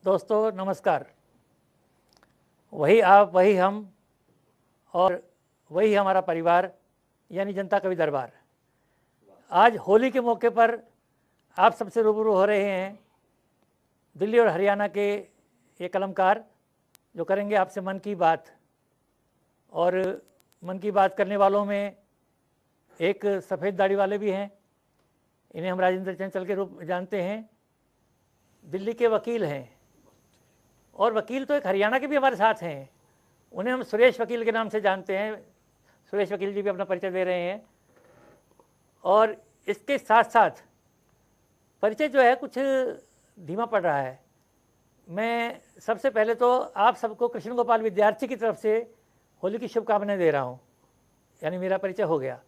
दोस्तों नमस्कार। वही आप, वही हम और वही हमारा परिवार यानी जनता कवि दरबार। आज होली के मौके पर आप सबसे रूबरू हो रहे हैं दिल्ली और हरियाणा के ये कलमकार जो करेंगे आपसे मन की बात। और मन की बात करने वालों में एक सफ़ेद दाढ़ी वाले भी हैं, इन्हें हम राजेंद्र चंचल के रूप में जानते हैं। दिल्ली के वकील हैं और वकील तो एक हरियाणा के भी हमारे साथ हैं, उन्हें हम सुरेश वकील के नाम से जानते हैं। सुरेश वकील जी भी अपना परिचय दे रहे हैं। और इसके साथ साथ परिचय जो है कुछ धीमा पड़ रहा है। मैं सबसे पहले तो आप सबको कृष्ण गोपाल विद्यार्थी की तरफ से होली की शुभकामनाएं दे रहा हूं, यानी मेरा परिचय हो गया।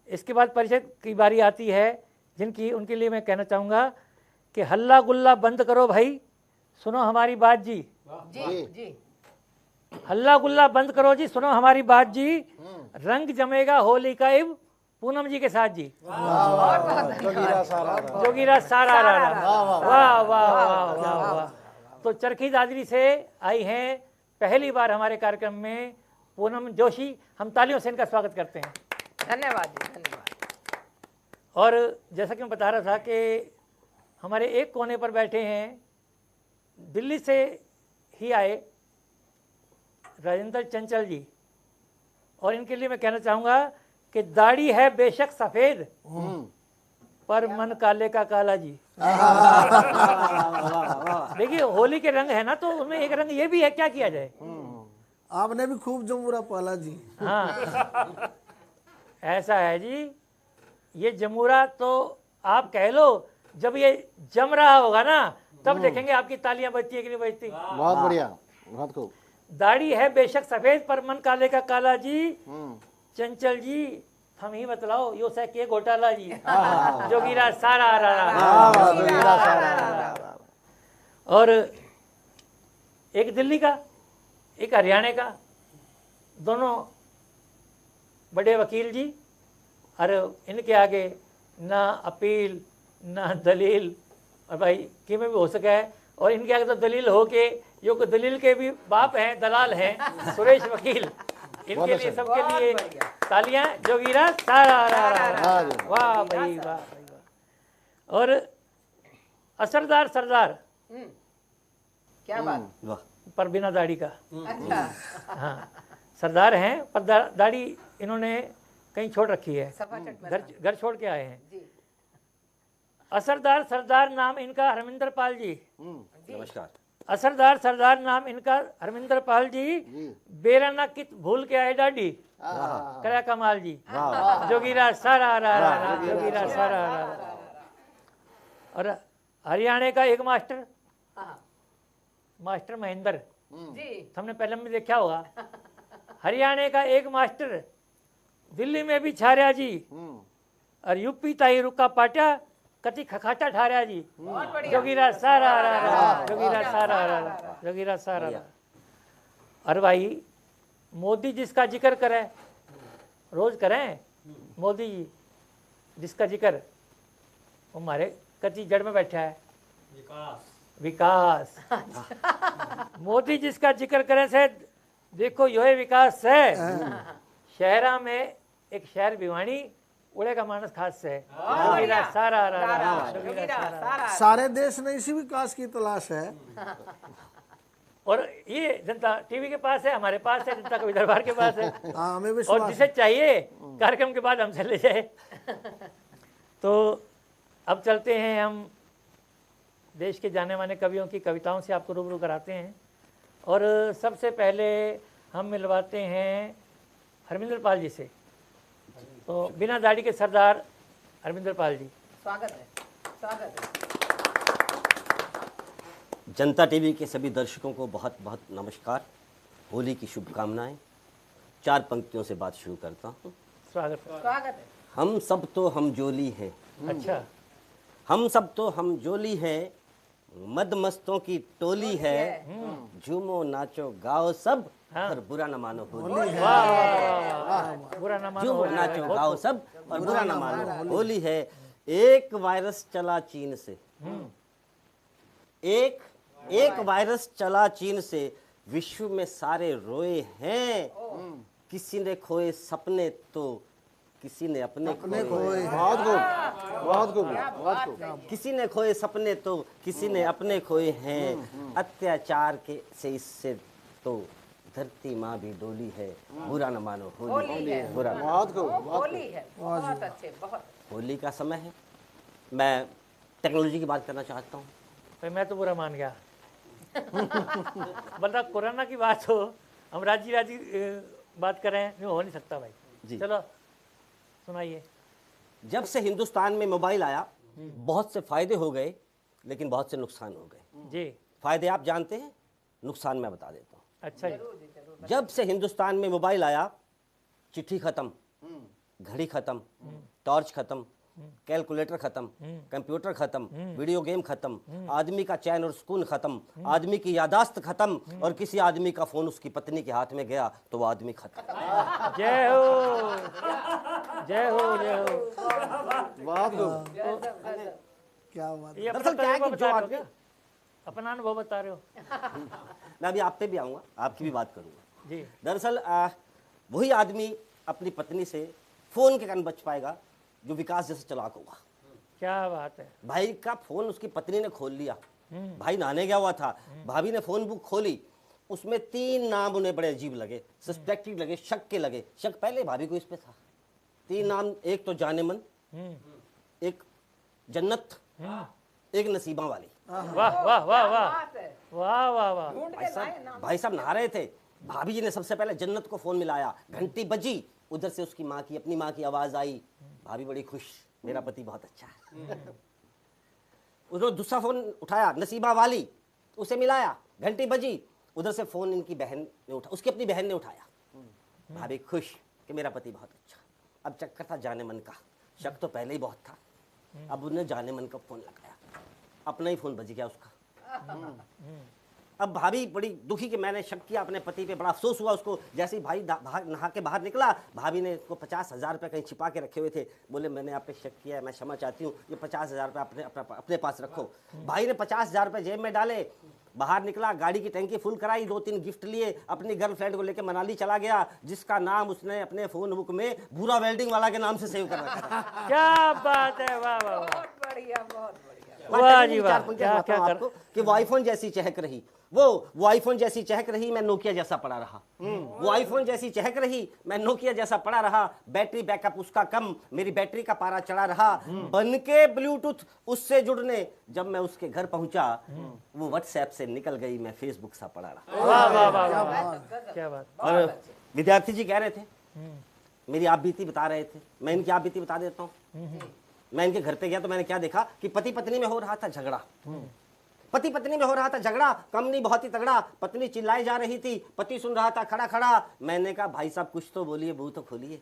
इसके बाद परिचय की बारी आती है जिनकी, उनके लिए मैं कहना चाहूँगा कि हल्ला गुल्ला बंद करो भाई, सुनो हमारी बात जी। जी हल्ला गुल्ला बंद करो जी, सुनो हमारी बात जी। रंग जमेगा होली का इब पूनम जी के साथ जी। जोगीरा सारा वाह वाह वाह वाह वाह। तो चरखी दादरी से आई हैं पहली बार हमारे कार्यक्रम में पूनम जोशी। हम तालियों से इनका स्वागत करते हैं। धन्यवाद जी, धन्यवाद। और जैसा कि मैं बता रहा था कि हमारे एक कोने पर बैठे हैं, दिल्ली से ही आए राजेंद्र चंचल जी। और इनके लिए मैं कहना चाहूँगा कि दाढ़ी है बेशक सफ़ेद पर मन काले का काला जी। देखिए होली के रंग है ना, तो उसमें एक रंग ये भी है, क्या किया जाए। आपने भी खूब जमूरा पाला जी। हाँ ऐसा है जी। ये जमूरा तो आप कह लो, जब ये जम रहा होगा ना तब देखेंगे आपकी तालियां बजती है कि नहीं बजती। बहुत बढ़िया, बहुत खूब। दाढ़ी है बेशक सफेद पर मन काले का काला जी। चंचल जी हम ही बतलाओ यो से के घोटाला जी। जोगीरा सारा और एक दिल्ली का एक हरियाणा का, दोनों बड़े वकील जी। और इनके आगे ना अपील ना दलील, और भाई कि में भी हो सका है। और इनके आगे तो दलील हो के जो दलील के भी बाप हैं, दलाल हैं, सुरेश वकील। इनके लिए सबके लिए तालियां। जोगीरा सारा वाह भाई वाह। और असरदार सरदार क्या बात। पर बिना दाढ़ी का। अच्छा हाँ सरदार हैं पर दाढ़ी इन्होंने कहीं छोड़ रखी है, घर छोड़ के आए हैं जी। असरदार सरदार नाम इनका हरमिंदर पाल जी। नमस्कार। असरदार सरदार नाम इनका हरमिंदर पाल जी। बेराना कित भूल के आए डाडी करा कमाल जी। जोगीरा सारा जोगीरा सारा। और हरियाणा का एक मास्टर, मास्टर महेंद्र जी। हमने पहले में देखा होगा। हरियाणा का एक मास्टर दिल्ली में भी छारिया जी। और यूपी ताई रुका पाटा कति खखाटा ठारिया जी। जोगीरा सारा जोगीरा सारा जोगीरा सारा। और भाई मोदी जिसका जिक्र करें, रोज करें मोदी जी जिसका जिक्र, वो हमारे कति जड़ में बैठा है विकास। मोदी जिसका जिक्र करें से देखो यो है विकास है। शहरा में एक शहर भिवानी उड़ेगा मानस खास से। जोगीरा सारा सारे देश में इसी विकास की तलाश है। और ये जनता टीवी के पास है, हमारे पास है, जनता कवि दरबार के पास है। हाँ, हमें और विश्वास जिसे चाहिए कार्यक्रम के बाद हमसे ले जाए। तो अब चलते हैं हम देश के जाने माने कवियों की कविताओं से आपको रूबरू कराते हैं। और सबसे पहले हम मिलवाते हैं हरमिंदर पाल जी से। तो बिना दाढ़ी के सरदार हरमिंदर पाल जी, स्वागत है, स्वागत है। जनता टीवी के सभी दर्शकों को बहुत बहुत नमस्कार, होली की शुभकामनाएं। 4 पंक्तियों से बात शुरू करता हूँ। स्वागत है। स्वागत है। हम सब तो हम जोली हैं, अच्छा हम सब तो हम जोली है, मद मस्तों की टोली है। झूमो नाचो गाओ सब, पर बुरा न मानो होली है। बुरा ना मानो झूमो होली है। नाचो गाओ सब, और बुरा न मानो होली है। एक वायरस चला चीन से, एक एक वायरस चला चीन से, विश्व में सारे रोए हैं। किसी ने खोए सपने तो किसी ने अपने खोए। बहुत खूब, बहुत खूब, बहुत खूब। किसी ने खोए सपने तो किसी ने अपने खोए हैं। अत्याचार के से इससे तो धरती माँ भी डोली है। बुरा न मानो होली है, बुरा न। बहुत खूब, होली है, बहुत अच्छे, बहुत। होली का समय है। मैं टेक्नोलॉजी की बात करना चाहता हूँ। भाई मैं तो बुरा मान गया। बल्कि कोरोना की बात हो, हम राजी बात करें, यूँ हो नहीं सकता भाई। जी। चलो सुनाइए। जब से हिंदुस्तान में मोबाइल आया, बहुत से फायदे हो गए, लेकिन बहुत से नुकसान हो गए। जी, फायदे आप जानते हैं, नुकसान मैं बता देता हूँ। अच्छा जी। जब से हिंदुस्तान में मोबाइल आया, चिट्ठी खत्म, घड़ी खत्म, टॉर्च खत्म, कैलकुलेटर खत्म, कंप्यूटर खत्म, वीडियो गेम खत्म, आदमी का चैन और सुकून खत्म, आदमी की यादाश्त खत्म, और किसी आदमी का फोन उसकी पत्नी के हाथ में गया तो वो आदमी खत्म। जय हो, जय हो, जय हो। बहुत खूब। गजब, गजब। क्या बात। ये अपना दरअसल क्या है तजुर्बा कि बता जो रहे हो आदमी, क्या? अपना अनुभव बता रहे हो? मैं अभी आप पे भी आऊँगा, आपकी भी बात करूँगा। जी, दरअसल वही आदमी अपनी पत्नी से फ़ोन के कारण बच पाएगा जो विकास जैसे चालाक होगा। क्या बात है। भाई का फ़ोन उसकी पत्नी ने खोल लिया। भाई नहाने गया हुआ था, भाभी ने फ़ोन बुक खोली, उसमें 3 नाम उन्हें बड़े अजीब लगे, सस्पेक्टेड लगे, शक के लगे। शक पहले भाभी को इस पे था। 3 नाम, एक तो जाने मन, एक जन्नत, एक नसीबा वाली। वाह वाह वाह वाह बात है। वाह वाह वाह। ढूंढ के लाए ना। भाई साहब नहा रहे थे, भाभी जी ने सबसे पहले जन्नत को फोन मिलाया, घंटी बजी, उधर से उसकी माँ की, अपनी माँ की आवाज आई। भाभी बड़ी खुश, मेरा पति बहुत अच्छा है। उन्होंने दूसरा फोन उठाया, नसीबा वाली, उसे मिलाया, घंटी बजी, उधर से फोन इनकी बहन ने उठा, उसकी अपनी बहन ने उठाया। भाभी खुश कि मेरा पति बहुत अच्छा। अब चक्कर था जाने मन का, शक तो पहले ही बहुत था। अब उन्हें जाने मन का फोन लगाया, अपना ही फोन बज गया उसका। अब भाभी बड़ी दुखी कि मैंने शक किया अपने पति पे, बड़ा अफसोस हुआ उसको। जैसे ही भाई नहा के बाहर निकला, भाभी ने उसको 50,000 रुपये कहीं छिपा के रखे हुए थे। बोले मैंने आप पे शक किया है, मैं क्षमा चाहती हूँ, ये 50,000 रुपये अपने पास रखो। भाई ने 50,000 रुपये जेब में डाले, बाहर निकला, गाड़ी की टंकी फुल कराई, 2-3 गिफ्ट लिए, अपनी गर्लफ्रेंड को लेकर मनाली चला गया, जिसका नाम उसने अपने फोन बुक में भूरा वेल्डिंग वाला के नाम से सेव कर रखा था। क्या बात है, वाह वाह वाह। बहुत बढ़िया, बहुत बढ़िया। वाह जी वाह। क्या क्या आपको कि वो आईफोन जैसी चहक रही, वो आईफोन जैसी चहक रही, मैं नोकिया जैसा पड़ा रहा। वो आईफोन जैसी चहक रही, मैं नोकिया जैसा पड़ा रहा। बैटरी बैकअप उसका कम, मेरी बैटरी का पारा चढ़ा रहा। बनके ब्लूटूथ उससे जुड़ने, जब मैं उसके घर पहुंचा, वो व्हाट्सएप से निकल गई, मैं फेसबुक सा पड़ा रहा। वाह वाह वाह वाह, क्या बात। और विद्यार्थी जी कह रहे थे, मेरी आप बीती बता रहे थे, मैं इनकी आप बीती बता देता हूँ। मैं इनके घर पे गया तो मैंने क्या देखा कि पति पत्नी में हो रहा था झगड़ा। पति पत्नी में हो रहा था झगड़ा, कम नहीं बहुत ही तगड़ा। पत्नी चिल्लाई जा रही थी, पति सुन रहा था खड़ा खड़ा। मैंने कहा भाई साहब कुछ तो बोलिए, मुंह तो खोलिए।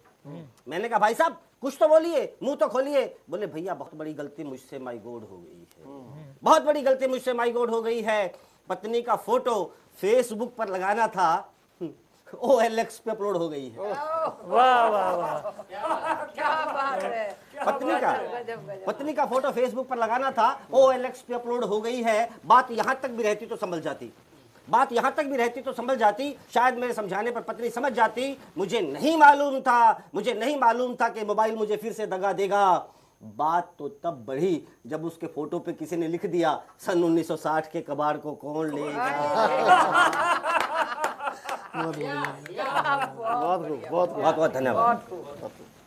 मैंने कहा भाई साहब कुछ तो बोलिए, मुंह तो खोलिए। बोले भैया बहुत बड़ी गलती मुझसे माई गॉड हो गई है, बहुत बड़ी गलती मुझसे माई गॉड हो गई है। पत्नी का फोटो फेसबुक पर लगाना था, OLX पे अपलोड हो गई है। वाह वाह वाह। क्या बात है। पत्नी का फोटो फेसबुक पर लगाना था, OLX पे अपलोड हो गई है। बात यहां तक भी रहती तो संभल जाती, बात यहां तक भी रहती तो संभल जाती। शायद मेरे समझाने पर पत्नी समझ जाती। मुझे नहीं मालूम था कि मोबाइल मुझे फिर से दगा देगा। बात तो तब बढ़ी जब उसके फोटो पे किसी ने लिख दिया, सन 1960 के कबाड़ को कौन लेगा। बहुत बहुत धन्यवाद।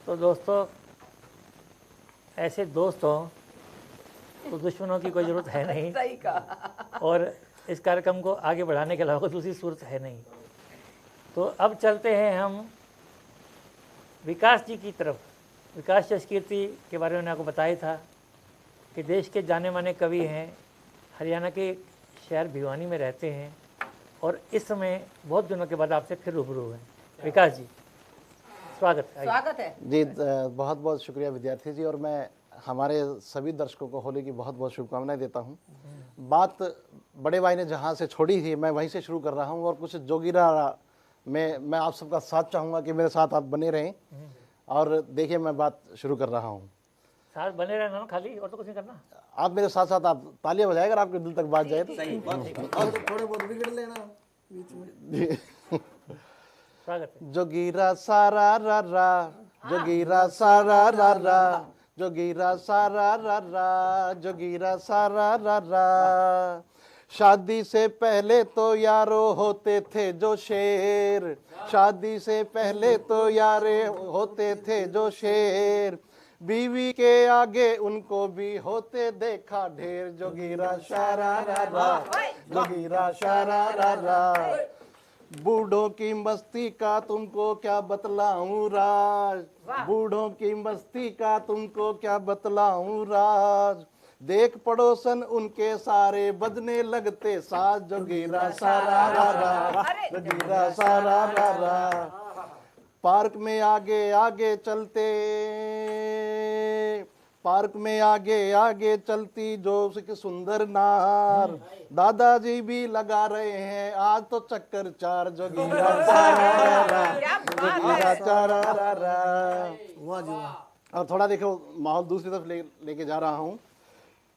तो दोस्तों, ऐसे दोस्त हो तो दुश्मनों की कोई ज़रूरत है नहीं, सही कहा। और इस कार्यक्रम को आगे बढ़ाने के अलावा दूसरी सूरत है नहीं। तो अब चलते हैं हम विकास जी की तरफ। विकास कीर्ति के बारे में मैंने आपको बताया था कि देश के जाने माने कवि हैं, हरियाणा के शहर भिवानी में रहते हैं, और इस समय बहुत दिनों के बाद आपसे फिर रूबरू हुए। विकास जी स्वागत है। स्वागत है जी, बहुत बहुत शुक्रिया विद्यार्थी जी, और मैं हमारे सभी दर्शकों को होली की बहुत बहुत शुभकामनाएं देता हूं। बात बड़े भाई ने जहां से छोड़ी थी मैं वहीं से शुरू कर रहा हूं, और कुछ जोगिरा में मैं आप सबका साथ चाहूँगा कि मेरे साथ आप बने रहें। और देखिए मैं बात शुरू कर रहा हूँ। साथ बने रहना ना खाली, और तो कुछ नहीं करना। आप मेरे साथ साथ आप तालियां बजाएं अगर आपके दिल तक बात जाए तो। सही, बहुत सही। और थोड़े बहुत बिगड़ लेना बीच में। स्वागत है। जोगीरा सारा रा रा, जोगीरा सारा रा रा, जोगीरा सारा रा रा, जोगीरा सारा रा रा। शादी से पहले तो यारो होते थे जो शेर, शादी से पहले तो यारे होते थे जो शेर, बीवी के आगे उनको भी होते देखा ढेर। जोगीरा सारा रा रा, जोगीरा सारा रा रा। बूढ़ों की मस्ती का तुमको क्या बतलाऊं राज, बूढ़ों की मस्ती का तुमको क्या बतलाऊं राज। देख पड़ोसन उनके सारे बजने लगते साज। जोगीरा सारा रा रा, जोगीरा सारा रा रा। पार्क में आगे आगे चलते, पार्क में आगे आगे चलती जो उसकी सुंदर नार, दादाजी भी लगा रहे हैं आज तो चक्कर चार। जोगीरा सारा रा रा, जोगीरा सारा रा रा। वाह जी वाह। और थोड़ा देखो माहौल दूसरी तरफ लेके जा रहा हूँ।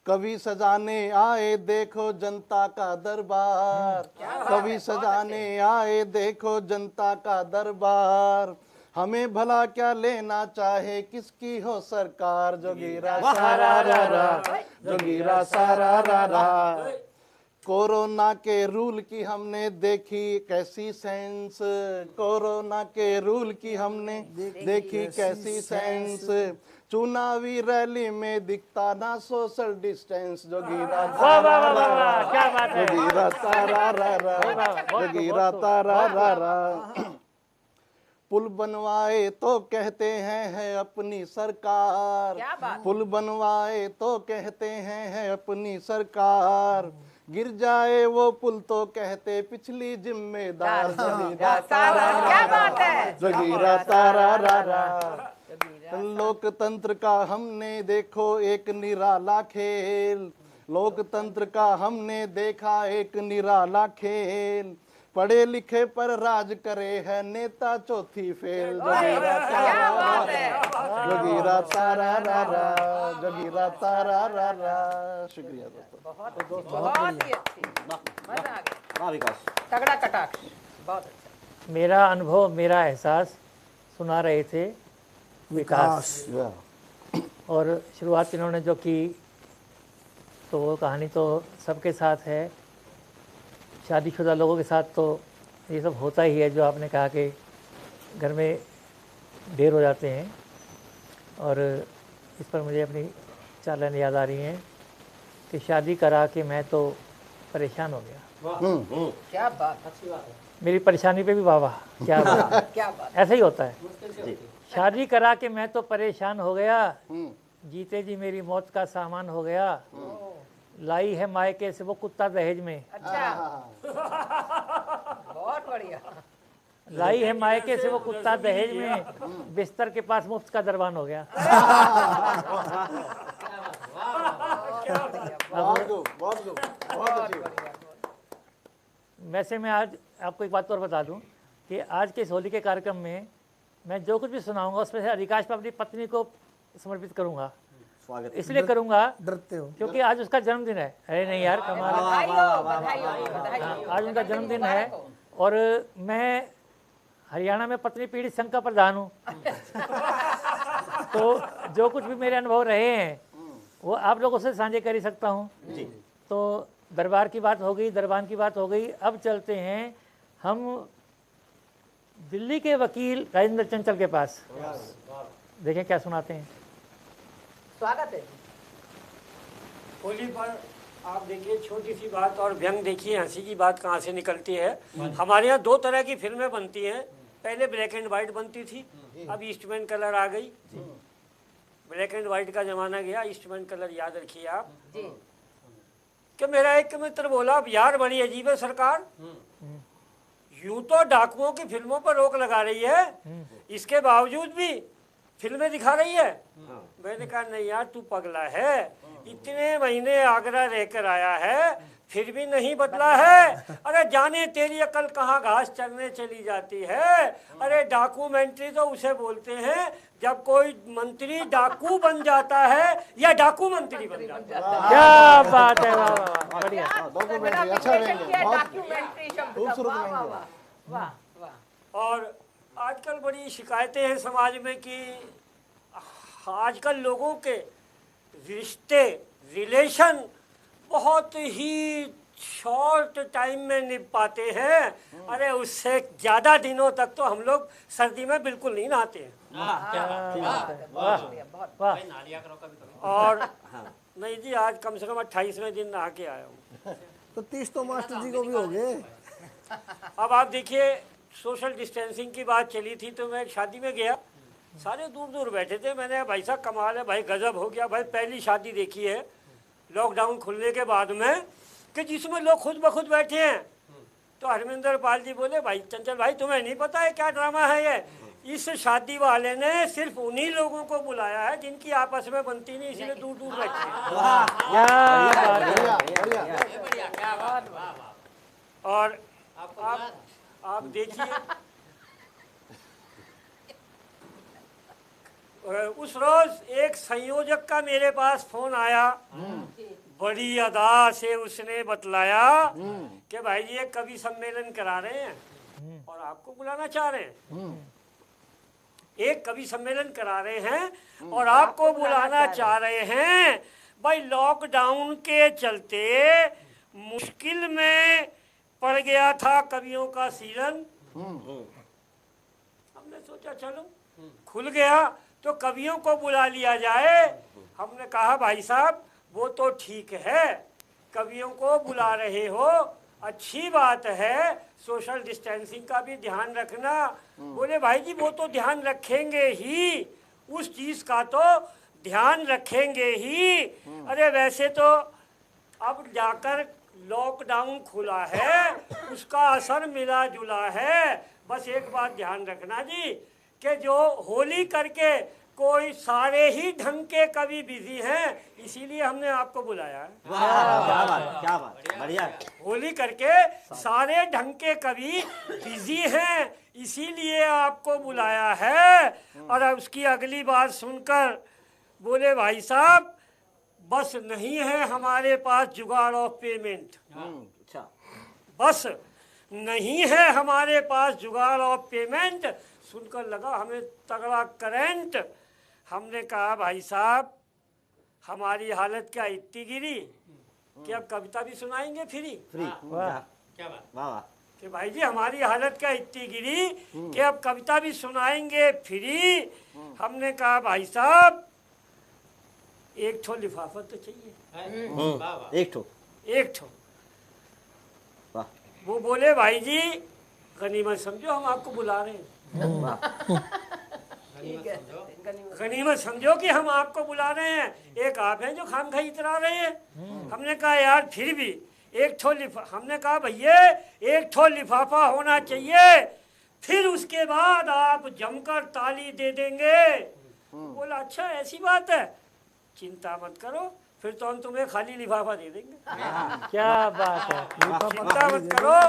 कवि सजाने आए देखो जनता का दरबार, कवि सजाने आए देखो जनता का दरबार। हमें भला क्या लेना चाहे किसकी हो सरकार। जोगीरा सारा रा रा, जोगीरा सारा रा रा। कोरोना के रूल की हमने देखी कैसी सेंस, कोरोना के रूल की हमने देखी कैसी सेंस। चुनावी रैली में दिखता ना सोशल डिस्टेंस। जोगीरा वाह वाह वाह वाह वाह, क्या बात है। जोगीरा तारा रा रा, जोगीरा तारा रा रा। पुल बनवाए तो कहते हैं है अपनी सरकार, क्या बात। पुल बनवाए तो कहते हैं है अपनी सरकार। गिर जाए वो पुल तो कहते पिछली जिम्मेदार। जोगीरा सारा क्या बात है। जोगीरा तारा रा रा। लोकतंत्र का हमने देखो एक निराला खेल, लोकतंत्र का हमने देखा एक निराला खेल। पढ़े लिखे पर राज करे है नेता चौथी फेल। जोगीरा तारा रा रा, जोगीरा तारा रा रा, जोगीरा तारा रा रा। शुक्रिया दोस्तों। बहुत ही अच्छी, मजा आ गया। वाह विकास। तगड़ा कटाक्ष, बहुत अच्छा। मेरा अनुभव, मेरा एहसास सुना रहे थे विकास, और शुरुआत इन्होंने जो की तो वो कहानी तो सबके साथ है। शादीशुदा लोगों के साथ तो ये सब होता ही है, जो आपने कहा कि घर में देर हो जाते हैं। और इस पर मुझे अपनी 4 लाइन याद आ रही हैं कि शादी करा के मैं तो परेशान हो गया। क्या बात, अच्छी बात है। मेरी परेशानी पे भी वाह वाह, क्या बात। क्या बात। ऐसा ही होता है। शादी करा के मैं तो परेशान हो गया, जीते जी मेरी मौत का सामान हो गया। लाई है मायके से वो कुत्ता दहेज में, अच्छा, बहुत बढ़िया। लाई है मायके से वो कुत्ता दहेज में, बिस्तर के पास मुफ्त का दरबान हो गया। बहुत अच्छी। वैसे मैं आज आपको एक बात और बता दूं कि आज के इस होली के कार्यक्रम में मैं जो कुछ भी सुनाऊंगा उसमें से अधिकांश मैं अपनी पत्नी को समर्पित करूंगा। स्वागत। इसलिए करूंगा डरते हो क्योंकि आज उसका जन्मदिन है। अरे नहीं यार, कमाल है। बधाई हो, बधाई हो, बधाई हो। आज उनका जन्मदिन है और मैं हरियाणा में पत्नी पीड़ित संघ का प्रधान हूँ। तो जो कुछ भी मेरे अनुभव रहे हैं वो आप लोगों से साझे कर ही सकता हूँ। तो दरबार की बात हो गई, दरबान की बात हो गई। अब चलते हैं हम दिल्ली के वकील राजेंद्र चंचल के पास, देखें क्या सुनाते हैं। स्वागत है। होली पर आप देखिए, छोटी सी बात और व्यंग देखिए, हंसी की बात कहाँ से निकलती है। हमारे यहाँ 2 तरह की फिल्में बनती हैं। पहले ब्लैक एंड वाइट बनती थी, अब ईस्टमैन कलर आ गई। ब्लैक एंड वाइट का जमाना गया, ईस्टमैन कलर याद रखिए आप। कि मेरा एक मित्र बोला, अब यार बड़ी अजीब है सरकार, यूं तो डाकुओं की फिल्मों पर रोक लगा रही है, इसके बावजूद भी फिल्में दिखा रही है। मैंने कहा नहीं यार, तू पगला है, इतने महीने आगरा रहकर आया है, फिर भी नहीं बदला है। अरे जाने तेरी अकल कहाँ घास चरने चली जाती है। अरे डॉक्यूमेंट्री तो उसे बोलते हैं जब कोई मंत्री डाकू बन जाता है या डाकू मंत्री बन जाता है। क्या बात है, वाह वाह वाह, बढ़िया। डॉक्यूमेंट्री अच्छा व्यंग्य, बहुत डॉक्यूमेंट्री शब्द का, खूबसूरत वाह, व्यंग्य। वाह, वाह, वाह, वाह। और आजकल बड़ी शिकायतें हैं समाज में कि आजकल लोगों के रिश्ते रिलेशन बहुत ही शॉर्ट टाइम में निभ पाते हैं। अरे उससे ज़्यादा दिनों तक तो हम लोग सर्दी में बिल्कुल नहीं नहाते हैं। क्या बात है, बहुत बढ़िया, बहुत वाह। और नहीं जी, आज कम से कम 28वें दिन नहा के आया हूँ। तो 30 तो मास्टर जी को भी हो गए। अब आप देखिए, सोशल डिस्टेंसिंग की बात चली थी तो मैं एक शादी में गया, सारे दूर दूर बैठे थे। मैंने भाई साहब कमाल है भाई, गजब हो गया भाई, पहली शादी देखी है लॉकडाउन खुलने के बाद में कि जिसमें लोग खुद ब खुद बैठे हैं। तो हरमिंदर पाल जी बोले, भाई चंचल भाई तुम्हें नहीं पता है क्या ड्रामा है ये? इस शादी वाले ने सिर्फ उन्हीं लोगों को बुलाया है जिनकी आपस में बनती नहीं, इसीलिए दूर दूर बैठे हैं। क्या बात है, बढ़िया बढ़िया। और आप देखिए, उस रोज एक संयोजक का मेरे पास फोन आया, बड़ी अदा से उसने बतलाया कि भाई जी एक कवि सम्मेलन करा रहे हैं और आपको बुलाना चाह रहे हैं। एक कवि सम्मेलन करा रहे हैं और आपको बुलाना चाह रहे हैं। भाई लॉकडाउन के चलते मुश्किल में पड़ गया था कवियों का सीजन। हमने सोचा चलो खुल गया तो कवियों को बुला लिया जाए। हमने कहा भाई साहब वो तो ठीक है, कवियों को बुला रहे हो, अच्छी बात है, सोशल डिस्टेंसिंग का भी ध्यान रखना। बोले भाई जी वो तो ध्यान रखेंगे ही, उस चीज का तो ध्यान रखेंगे ही। अरे वैसे तो अब जाकर लॉकडाउन खुला है, उसका असर मिला जुला है। बस एक बात ध्यान रखना जी कि जो होली करके कोई सारे ही ढंग के कवि बिजी हैं, इसीलिए हमने आपको बुलाया है। क्या बात, बढ़िया। होली करके सारे ढंग के कवि बिजी हैं, इसीलिए आपको बुलाया है। और अब उसकी अगली बात सुनकर बोले भाई साहब बस नहीं है हमारे पास जुगाड़ ऑफ पेमेंट। अच्छा, बस नहीं है हमारे पास जुगाड़ ऑफ पेमेंट। सुनकर लगा हमें तगड़ा करंट। हमने कहा भाई साहब हमारी हालत क्या इतनी गिरी कि अब कविता भी सुनाएंगे फ्री। वाह। क्या बात, वाह वाह। कि भाई जी हमारी हालत क्या इतनी गिरी कि अब कविता भी सुनाएंगे फ्री। हमने कहा भाई साहब एक ठो लिफाफा तो चाहिए। एक ठो। वाह। वो बोले भाई जी गनीमत समझो हम आपको बुला रहे हैं। ठीक है, गनीमत समझो कि हम आपको बुला रहे हैं, एक आप हैं जो खामखा इतरा रहे हैं। हमने कहा यार फिर भी एक ठो हमने कहा भैया एक ठो लिफाफा होना चाहिए, फिर उसके बाद आप जमकर ताली दे देंगे। बोला अच्छा ऐसी बात है, चिंता मत करो, फिर तो हम तुम्हें खाली लिफाफा दे देंगे। क्या बात है, चिंता मत करो,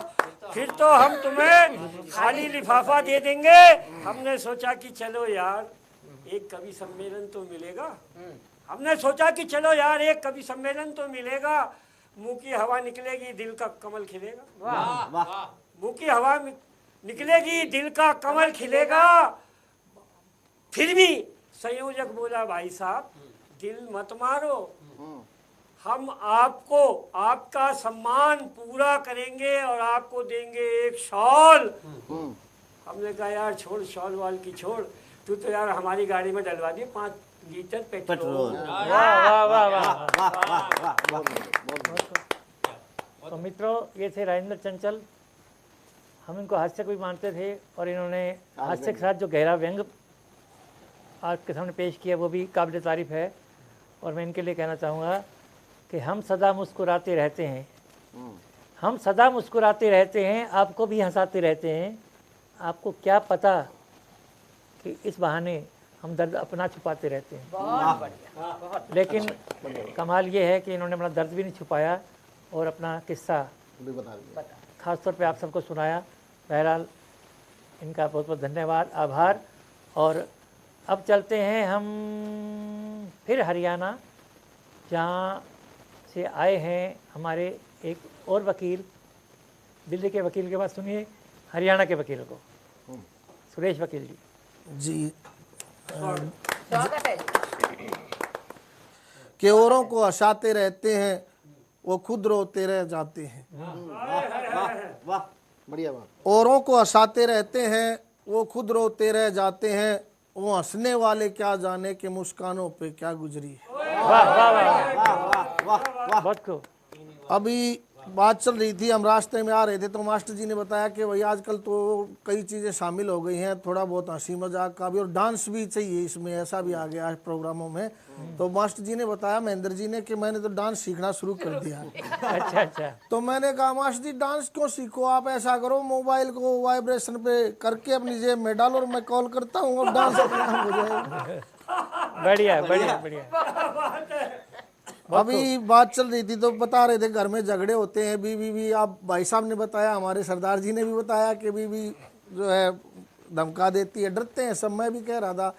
फिर तो हम तुम्हें खाली लिफाफा दे देंगे। हमने सोचा कि चलो यार एक कवि सम्मेलन तो मिलेगा। हमने सोचा कि चलो यार एक कवि सम्मेलन तो मिलेगा, मुंह की हवा निकलेगी दिल का कमल खिलेगा। वाह। मुंह की हवा निकलेगी दिल का कमल खिलेगा। फिर भी संयोजक बोला भाई साहब दिल मत मारो, हम आपको आपका सम्मान पूरा करेंगे और आपको देंगे एक शॉल। हमने कहा यार छोड़ शॉल वाल की छोड़, तू तो यार हमारी गाड़ी में डलवा दिए 5 लीटर पेट्रोल। वाह वाह वाह वाह। वाह। तो मित्रों ये थे राजेंद्र चंचल। हम इनको हास्य भी मानते थे और इन्होंने हास्य के साथ जो गहरा व्यंग आपके सामने पेश किया वो भी काबिल तारीफ है। और मैं इनके लिए कहना चाहूँगा कि हम सदा मुस्कुराते रहते हैं, हम सदा मुस्कुराते रहते हैं, आपको भी हंसाते रहते हैं। आपको क्या पता कि इस बहाने हम दर्द अपना छुपाते रहते हैं। बहुत बढ़िया, बहुत लेकिन कमाल ये है कि इन्होंने अपना दर्द भी नहीं छुपाया और अपना किस्सा भी बता दीजिए। खास तौर पे आप सबको सुनाया। बहरहाल इनका बहुत बहुत धन्यवाद, आभार। और अब चलते हैं हम फिर हरियाणा, जहाँ से आए हैं हमारे एक और वकील। दिल्ली के वकील के बाद सुनिए हरियाणा के वकील को, सुरेश वकील जी। जी, स्वागत है जी। कि औरों को हंसाते रहते हैं वो खुद रोते रह जाते हैं। वाह, बढ़िया बात। औरों को हंसाते रहते हैं वो खुद रोते रह जाते हैं, वो हंसने वाले क्या जाने कि मुस्कानों पे क्या गुजरी है। वाह वाह वाह, वाह, वाह। बहुत खूब। अभी बात चल रही थी, हम रास्ते में आ रहे थे तो मास्टर जी ने बताया कि भाई आजकल तो कई चीज़ें शामिल हो गई हैं, थोड़ा बहुत हंसी मजाक का भी और डांस भी चाहिए इसमें, ऐसा भी आ गया है प्रोग्रामों में। तो मास्टर जी ने बताया, महेंद्र जी ने, कि मैंने तो डांस सीखना शुरू कर दिया। अच्छा अच्छा, तो मैंने कहा मास्टर जी डांस क्यों सीखो, आप ऐसा करो मोबाइल को वाइब्रेशन पे करके अपनी जेब में डालो और मैं कॉल करता हूँ और डांस अपने आप हो जाएगा। बढ़िया बढ़िया बढ़िया। अभी बात चल रही थी तो बता रहे थे घर में झगड़े होते हैं, बीवी भी, आप भाई साहब ने बताया, हमारे सरदार जी ने भी बताया कि बीवी जो है धमका देती है, डरते हैं सब, मैं भी कह रहा था।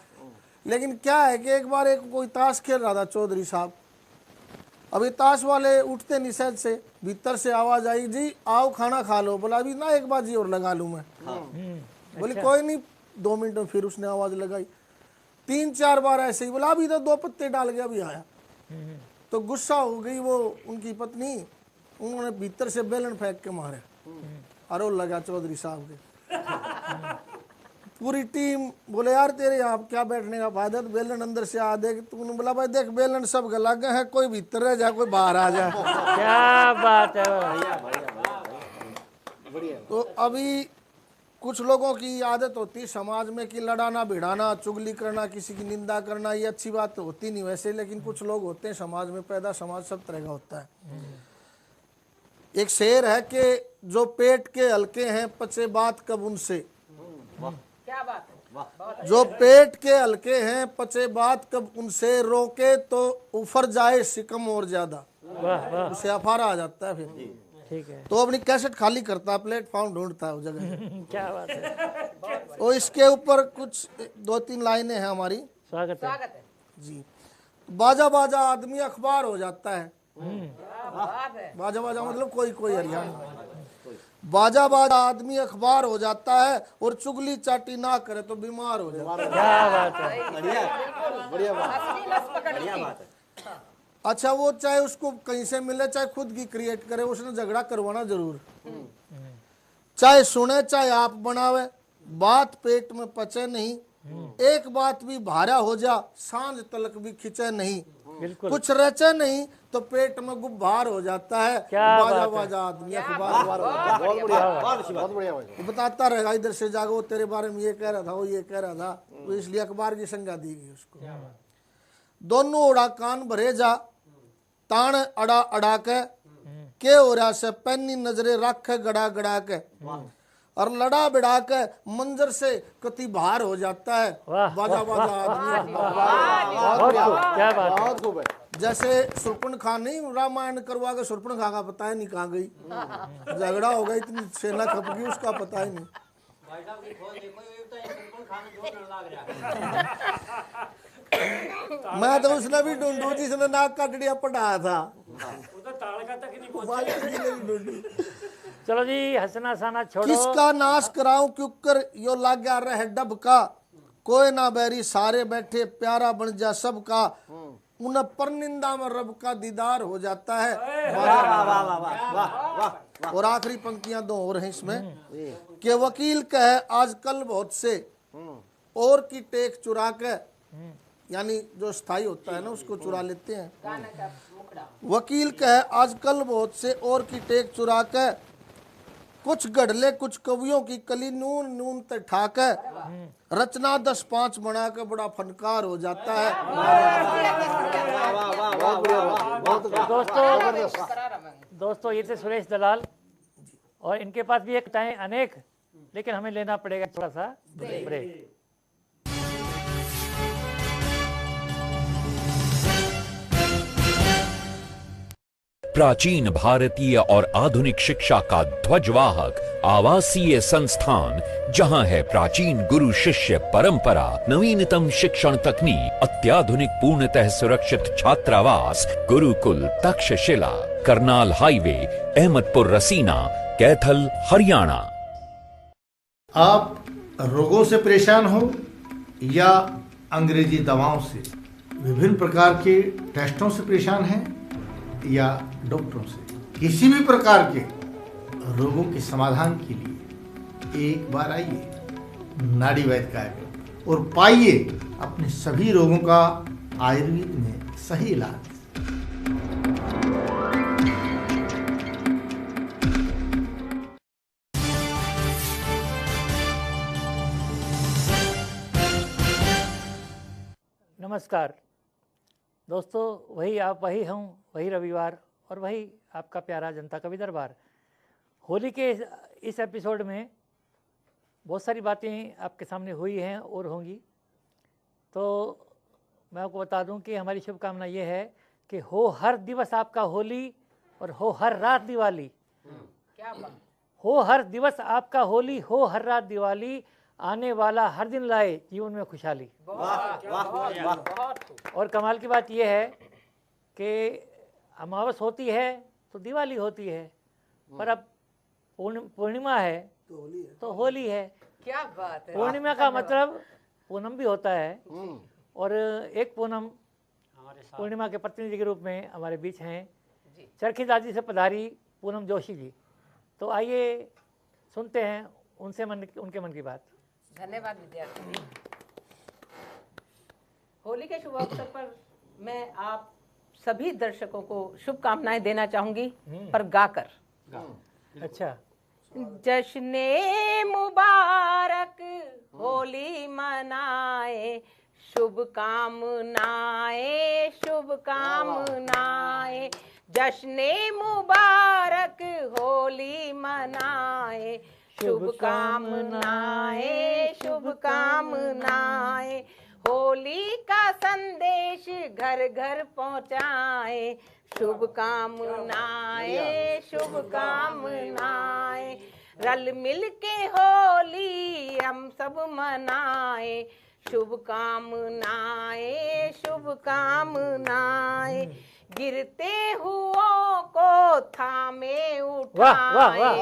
लेकिन क्या है कि एक बार एक कोई ताश खेल रहा था चौधरी साहब, अभी ताश वाले उठते निषेध से, भीतर से आवाज आई, जी आओ खाना खा लो। बोला अभी ना एक बाजी और लगा लूँ मैं। बोली कोई नहीं, 2 मिनट में फिर उसने आवाज लगाई, 3-4 बार ऐसे ही। बोला अभी तो 2 पत्ते डाल के अभी आया। तो गुस्सा हो गई वो उनकी पत्नी, उन्होंने भीतर से बेलन फेंक के मारे, अरो लगा चौधरी साहब के। पूरी टीम बोले यार तेरे यहाँ क्या बैठने का फायदा, तो बेलन अंदर से आ देख। तूने बोला भाई देख बेलन सब लगे हैं, कोई भीतर रह जाए कोई बाहर आ जाए। क्या बात है। तो अभी कुछ लोगों की आदत होती है समाज में कि लड़ाना भिड़ाना, चुगली करना, किसी की निंदा करना, ये अच्छी बात तो होती नहीं वैसे, लेकिन कुछ लोग होते हैं समाज में पैदा, समाज सब तरह का होता है। एक शेर है कि जो पेट के हल्के हैं पचे बात कब उनसे, क्या बात है। जो पेट के हल्के हैं पचे बात कब उनसे, रोके तो उफर जाए सिकम और ज्यादा। वाह वाह, उसे अफारा आ जाता है फिर, ठीक है। तो अपनी कैसेट खाली करता, प्लेटफॉर्म ढूंढता है उस जगह। क्या बात है, तो इसके ऊपर कुछ 2-3 लाइनें हैं हमारी। स्वागत है। स्वागत है। जी, बाजा बाजा आदमी अखबार हो जाता है। क्या बात है। बाजा बाजा मतलब कोई कोई हरियाणा। बाजा बाजा आदमी अखबार हो जाता है और चुगली चाटी ना करे तो बीमार हो जाता है। क्या बात है, बढ़िया बात। असली नस पकड़ ली। बात है। अच्छा, वो चाहे उसको कहीं से मिले चाहे खुद की क्रिएट करे, उसने झगड़ा करवाना जरूर। चाहे सुने चाहे आप बनावे, बात पेट में पचे नहीं, एक बात भी भारा हो जा सांझ तलक भी खिंचे नहीं, बिल्कुल। कुछ रचे नहीं तो पेट में गुब्बार हो जाता है। क्या बाजा बात है। बाजा आदमी अखबार। बहुत बढ़िया, बहुत बढ़िया भाई। वो बताता रहेगा इधर से जागो, तेरे बारे में ये कह रहा था, वो ये कह रहा था, तो इसलिए अखबार की संज्ञा दी गई उसको। दोनों उड़ा कान भरे जा, तान अड़ा अड़ा के हो रहा से पैनी नजरे रख गड़ा गड़ा के, और लड़ा बिड़ा के मंजर से कति बाहर हो जाता है। वाह, बाजा बाजा आदमी बहुत खूब, क्या बात है। बहुत खूब है। जैसे सुरपन खान नहीं रामायण करवा के सुरपन खा का पता ही नहीं कहाँ गई, झगड़ा हो गया, इतनी सेना खप गई उसका पता ही नहीं। मैं तो उसने भी ढूंढू जिसने नाक का डड़िया पढ़ाया था, उधर ताड़का तक नहीं बाल्टी ने भी ढूंढी। चलो जी, हंसना साना छोड़ो। किसका नाश कराऊं क्योंकर यो लाग गया रहे डब का, कोई ना बैरी सारे बैठे प्यारा बन जा सबका, उन्हें परनिंदा में रब का दीदार हो जाता है। और आखिरी पंक्तियां 2 और हैं इसमें कि वकील कहे आजकल बहुत से और की टेक चुरा के, यानी जो स्थायी होता है ना उसको चुरा लेते हैं। गाना का मुखड़ा। वकील कहे आजकल बहुत से और की टेक चुरा के, कुछ गढ़ले कुछ कवियों की कली नून नून ते ठाके, रचना 10-5 बना के बड़ा फनकार हो जाता है। दोस्तों ये थे सुरेश दलाल, और इनके पास भी एक टाइम अनेक, लेकिन हमें लेना पड़ेगा थोड़ा सा ब्रेक। प्राचीन भारतीय और आधुनिक शिक्षा का ध्वजवाहक आवासीय संस्थान, जहां है प्राचीन गुरु शिष्य परंपरा, नवीनतम शिक्षण तकनीक, अत्याधुनिक पूर्णतः सुरक्षित छात्रावास, गुरुकुल तक्षशिला, करनाल हाईवे, अहमदपुर रसीना, कैथल, हरियाणा। आप रोगों से परेशान हो या अंग्रेजी दवाओं से, विभिन्न प्रकार के टेस्टों से परेशान हैं या डॉक्टरों से, किसी भी प्रकार के रोगों के समाधान के लिए एक बार आइए नाड़ी वैद्य कायरगढ़ और पाइए अपने सभी रोगों का आयुर्वेद में सही इलाज। नमस्कार दोस्तों, वही आप, वही हम, वही रविवार और वही आपका प्यारा जनता का भी दरबार। होली के इस एपिसोड में बहुत सारी बातें आपके सामने हुई हैं और होंगी। तो मैं आपको बता दूं कि हमारी शुभकामना ये है कि हो हर दिवस आपका होली और हो हर रात दिवाली। क्या बात। हो हर दिवस आपका होली, हो हर रात दिवाली, आने वाला हर दिन लाए जीवन में खुशहाली। और कमाल की बात यह है कि अमावस होती है तो दिवाली होती है, पर अब पूर्णिमा है तो होली है। क्या बात है। पूर्णिमा का मतलब पूनम भी होता है, और एक पूनम पूर्णिमा के प्रतिनिधि के रूप में हमारे बीच हैं चरखी दादी से पधारी पूनम जोशी जी। तो आइए सुनते हैं उनसे उनके मन की बात। धन्यवाद विद्यार्थी जी। होली के शुभ अवसर पर मैं आप सभी दर्शकों को शुभकामनाएं देना चाहूंगी, पर गाकर। अच्छा। जश्ने मुबारक होली मनाए, शुभकामनाएं शुभकामनाएं। जश्ने मुबारक होली मनाए, शुभकामनाएं शुभकामनाएं। होली का संदेश घर घर पहुँचाए, शुभकामनाएं शुभकामनाएं। रल मिल के होली हम सब मनाए, शुभकामनाएं शुभकामनाएं। गिरते हुओं को थामे उठाए,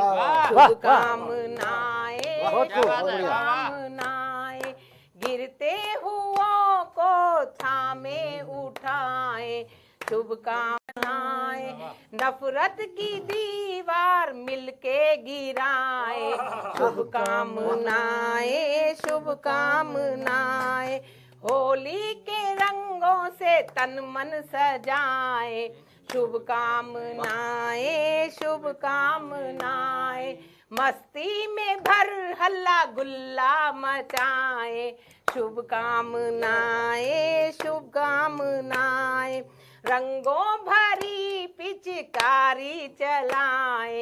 शुभकामनाएं शुभकामनाएं। गिरते हुओं को थामे उठाए, शुभकामनाएं। नफरत की दीवार मिलके गिराए, शुभकामनाएं शुभकामनाएं। होली के रंगों से तन मन सजाए, शुभकामनाएं शुभकामनाएं। मस्ती में भर हल्ला गुल्ला मचाए, शुभकामनाएं शुभकामनाएं। रंगों भरी पिचकारी चलाए,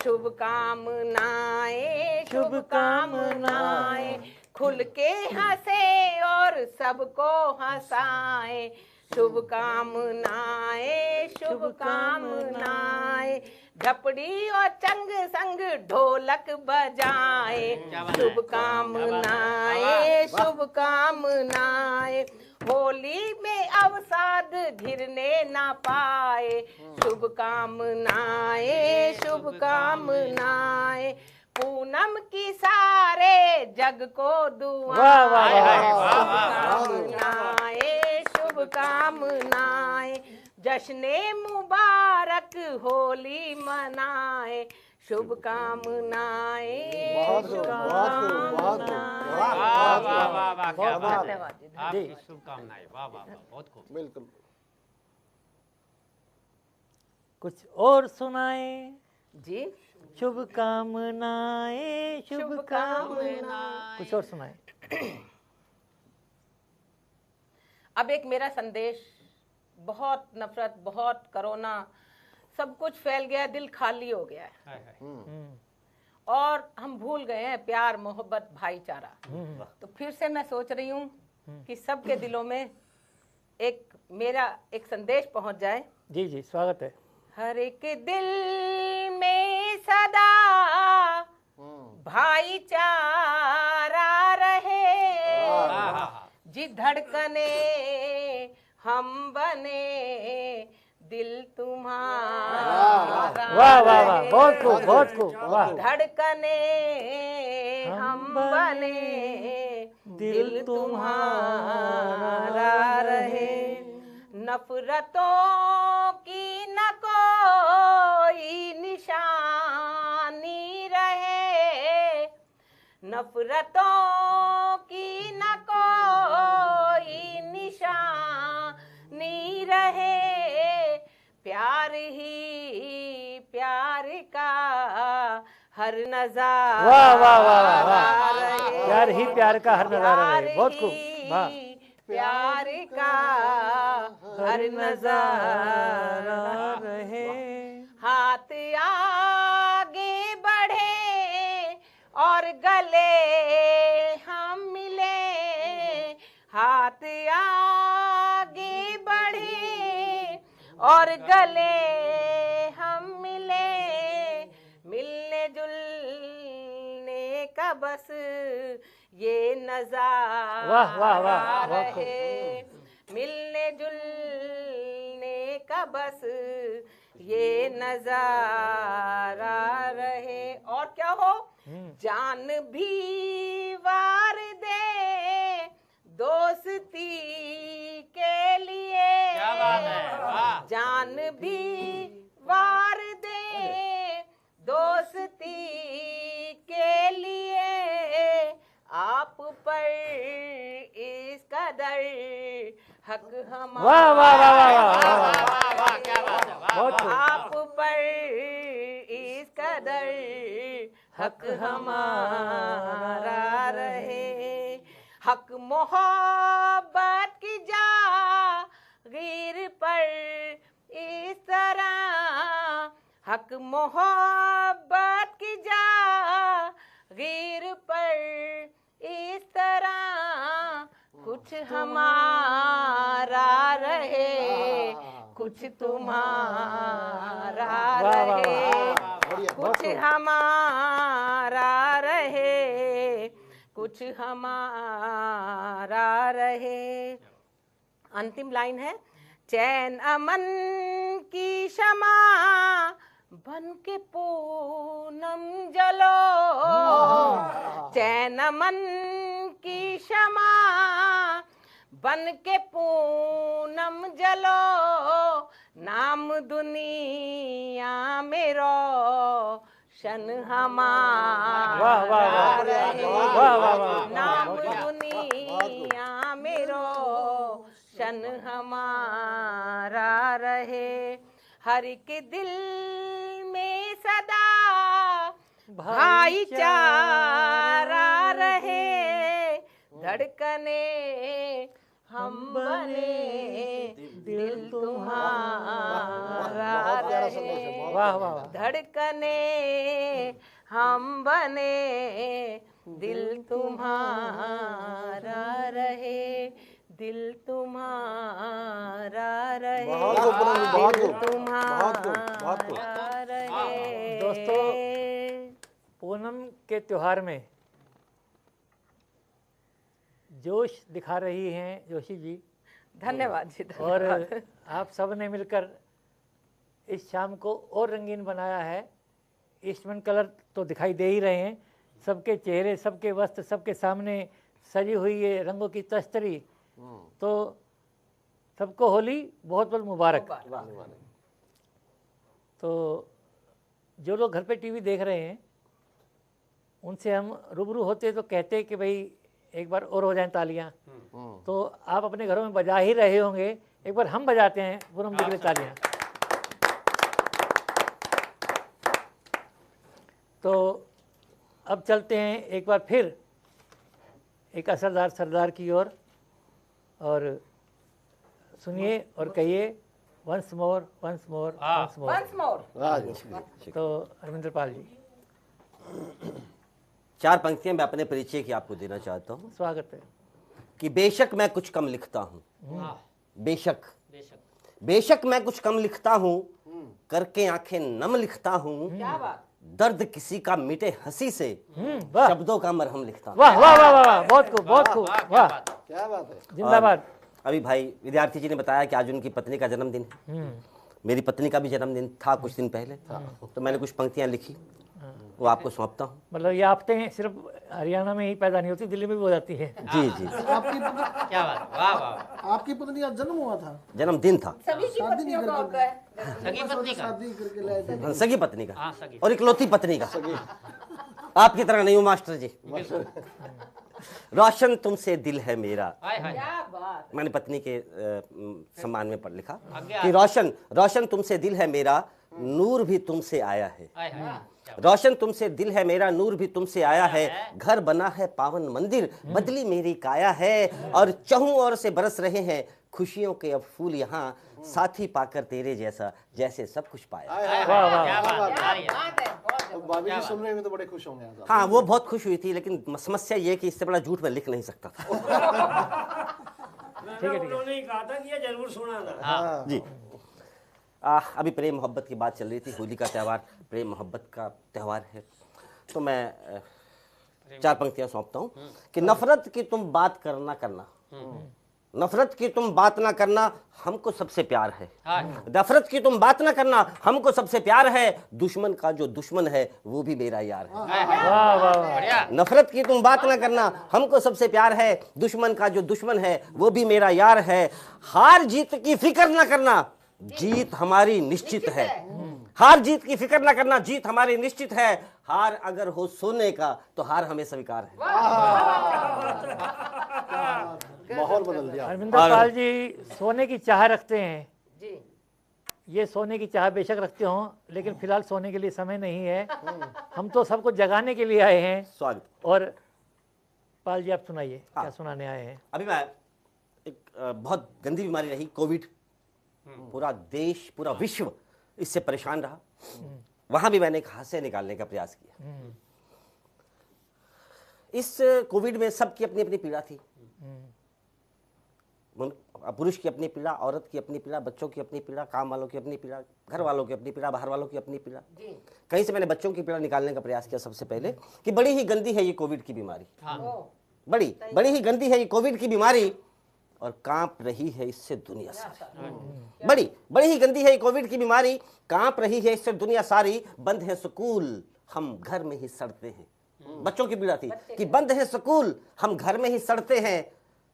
शुभकामनाएं शुभकामनाएं। खुल के हंसे और सबको हंसाए, शुभकामनाएं शुभकामनाएं। झपड़ी और चंग संग ढोलक बजाए, शुभकामनाएं शुभकामनाएं। होली में अवसाद घिरने ना पाए, शुभकामनाएं शुभकामनाएं। पूनम की सारे जग को दुआएं, शुभकामनाएं शुभकामनाएं। जश्ने मुबारक होली मनाए, शुभकामनाएं शुभकामनाएं। शुभकामनाएं। वाह वाह, बहुत खूब। बिल्कुल। कुछ और सुनाए जी। शुभकामनाएं शुभकामनाएं। कुछ और सुनाए। अब एक मेरा संदेश, बहुत नफरत, बहुत कोरोना, सब कुछ फैल गया, दिल खाली हो गया है और हम भूल गए हैं प्यार मोहब्बत भाईचारा। तो फिर से मैं सोच रही हूँ कि सबके दिलों में मेरा एक संदेश पहुँच जाए। जी जी, स्वागत है। हर एक दिल में सदा भाईचारा रहे, जी धड़कने हम बने, दिल तुम्हारा वाह वाह वाह, बहुत खूब, बहुत खूब, वाह। धड़कने हम बने, दिल तुम्हारा रहे। नफरतों की न कोई निशानी रहे, नफरतों की न कोई निशानी रहे, प्यार ही प्यार का हर नजारा वाह वाह वाह वाह, रहे। प्यार ही प्यार का हर नजारा रहे, बहुत खूब, वाह। प्यार का हर नजारा रहे, हाथ आगे बढ़े और गले हम मिले, हाथ आगे बढ़े और गले हम मिले, मिलने जुलने का बस ये नजारा वाह वाह वाह, बहुत खूब। रहे, मिलने जुलने का बस ये नजारा रहे। और क्या हो, जान भी वार दे दोस्ती के लिए, क्या बात है, वाह। जान भी वार दे दोस्ती के लिए, आप पर इस कदर हक हमारा, वाह वाह वाह वाह वाह, वाह, क्या बात है, वाह, बहुत खूब। आप पर इस कदर हक हमारा रहे, हक मोहब्बत की जागीर पर इस तरह, हक मोहब्बत की जागीर पर इस तरह कुछ हमारा रहे, कुछ तुम्हारा रहे, कुछ हमारा रहे, कुछ हमारा रहे। अंतिम लाइन है, चैन अमन की शमा बन के पूनम जलो, चैन अमन की शमा बन के पूनम जलो, नाम दुनिया में रोशन हमारा वाह वाह वाह, रहे, वाह वाह वाह, नाम दुनिया में रोशन हमारा रहे, हर एक दिल में सदा भाईचारा रहे, धड़कने हम बने, दिल तुम्हारा रहे, वाह वाह वाह, धड़कने हम बने, दिल तुम्हारा रहे, दिल तुम्हारा रहे, बहुत खूब पूनम जी, बहुत दिल खूब, बहुत खूब, बहुत खूब। तुम्हारा रहे। दोस्तों, पूनम के त्योहार में जोश दिखा रही हैं जोशी जी, धन्यवाद जी, और धन्यवाद। आप सब ने मिलकर इस शाम को और रंगीन बनाया है। ईस्टमन कलर तो दिखाई दे ही रहे हैं, सबके चेहरे, सबके वस्त्र, सबके सामने सजी हुई ये रंगों की तश्तरी, तो सबको होली बहुत बहुत मुबारक। तो जो लोग घर पे टीवी देख रहे हैं उनसे हम रूबरू होते तो कहते कि भाई एक बार और हो जाएं तालियां, तो आप अपने घरों में बजा ही रहे होंगे, एक बार हम बजाते हैं पूनम जी के लिए तालियां। तो अब चलते हैं एक बार फिर एक असरदार सरदार की ओर, और सुनिए और कहिए once more once more once more. Once more. तो अरविंदर पाल जी, चार पंक्तियां मैं अपने परिचय की आपको देना चाहता हूं स्वागत है। कि बेशक मैं कुछ कम लिखता हूं, बेशक बेशक बेशक मैं कुछ कम लिखता हूं, करके आंखें नम लिखता हूँ, क्या बात। दर्द किसी का मिटे हंसी से, वाह शब्दों का मरहम लिखता हूँ। वाह वाह वाह वाह वाह, बहुत खूब बहुत खूब, वाह क्या बात है। जिंदाबाद। अभी भाई विद्यार्थी जी ने बताया कि आज उनकी पत्नी का जन्मदिन है। मेरी पत्नी का भी जन्मदिन था कुछ दिन पहले, तो मैंने कुछ पंक्तियां लिखी, वो आपको सौंपता हूँ। मतलब ये आफतें सिर्फ हरियाणा में ही पैदा नहीं होती, दिल्ली में भी हो जाती है। जी जी, आपकी क्या बात, वाह वाह। आपकी पत्नी का जन्म हुआ था? जन्मदिन था सभी की पत्नियों का होता है। सगी पत्नी का। शादी करके लाए थे। सगी पत्नी का हाँ, सगी। और इकलौती पत्नी का। आपकी तरह नहीं हूँ मास्टर जी। रोशन तुमसे दिल है मेरा, हाय हाय। क्या बात। मैंने पत्नी के सम्मान में पढ़ लिखा आगे कि रोशन रोशन तुमसे दिल है मेरा, नूर भी तुमसे आया है। हाय हाय। रोशन तुमसे दिल है मेरा, नूर भी तुमसे आया है। घर बना है पावन मंदिर, बदली मेरी काया है। और चहुं ओर से बरस रहे हैं खुशियों के अब फूल यहाँ, साथी पाकर तेरे जैसा जैसे सब कुछ पाया। वाह वाह क्या बात, क्या तालियां। बात है, बहुत तो भाभी जी सुन रहे हैं तो बड़े खुश होंगे आज आप। हाँ, वो बहुत खुश हुई थी, लेकिन समस्या ये कि इससे बड़ा झूठ मैं लिख नहीं सकता था। उन्होंने ही कहा था कि ये जरूर सुना था। जी। अभी प्रेम मोहब्बत की बात चल रही थी, होली का त्यौहार प्रेम मोहब्बत का त्यौहार है, तो मैं 4 पंक्तियां सौंपता हूँ कि नफरत की तुम बात करना करना, नफरत की तुम बात ना करना, हमको सबसे प्यार है। नफरत की तुम बात ना करना, हमको सबसे प्यार है। दुश्मन का जो दुश्मन है वो भी मेरा यार है। वाह वाह वाह। बढ़िया। नफरत की तुम बात ना करना, हमको सबसे प्यार है। दुश्मन का जो दुश्मन है वो भी मेरा यार है। हार जीत की फिक्र ना करना, जीत हमारी निश्चित है। हार जीत की फिक्र ना करना, जीत हमारी निश्चित है। हार अगर हो सोने का तो हार हमें स्वीकार है। माहौल बदल दिया। अरविंदर पाल जी सोने की चाह रखते हैं, जी। ये सोने की चाह बेशक रखते हों, लेकिन फिलहाल सोने के लिए समय नहीं है। हम तो सबको जगाने के लिए आए हैं। स्वागत। और पाल जी आप सुनाइए, क्या सुनाने आए हैं? अभी मैं एक बहुत गंदी बीमारी रही कोविड, पूरा देश पूरा विश्व इससे परेशान रहा। वहां भी मैंने एक हास्य निकालने का प्रयास किया। इस कोविड में सबकी अपनी अपनी पीड़ा थी। पुरुष की अपनी पीड़ा, औरत की अपनी पीड़ा, बच्चों की अपनी पीड़ा, काम वालों की अपनी पीड़ा, घर वालों की अपनी पीड़ा, बाहर वालों की अपनी पीड़ा। कहीं से मैंने बच्चों की पीड़ा निकालने का प्रयास किया सबसे पहले कि बड़ी ही गंदी है ये कोविड की बीमारी। बड़ी ही गंदी है ये कोविड की बीमारी और कांप रही है इससे दुनिया सारी। बड़ी ही गंदी है ये कोविड की बीमारी, कांप रही है इससे दुनिया सारी। बंद है स्कूल, हम घर में ही सड़ते हैं। बच्चों की पीड़ा थी कि बंद है स्कूल, हम घर में ही सड़ते हैं।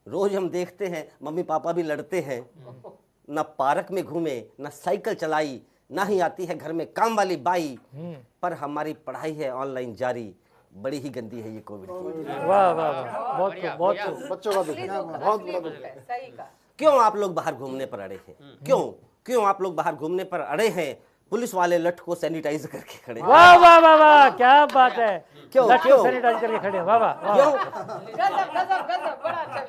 रोज हम देखते हैं मम्मी पापा भी लड़ते हैं। न पार्क में घूमे, न साइकिल चलाई, ना ही आती है घर में काम वाली बाई, पर हमारी पढ़ाई है ऑनलाइन जारी। बड़ी ही गंदी है ये कोविड की। वाह वाह वाह, बहुत खूब, बहुत खूब। बच्चों का दुख है, बहुत बड़ा दुख है। सही कहा। क्यों आप लोग बाहर घूमने पर अड़े हैं? क्यों आप लोग बाहर घूमने पर अड़े हैं? पुलिस वाले लठ को सैनिटाइज करके खड़े हैं। वाह वाह वाह वाह, क्या बात है। क्यों? लठ को क्यों? सैनिटाइज करके खड़े हैं। वाह वाह वाह। क्यों गजब गजब गजब, बड़ा अच्छा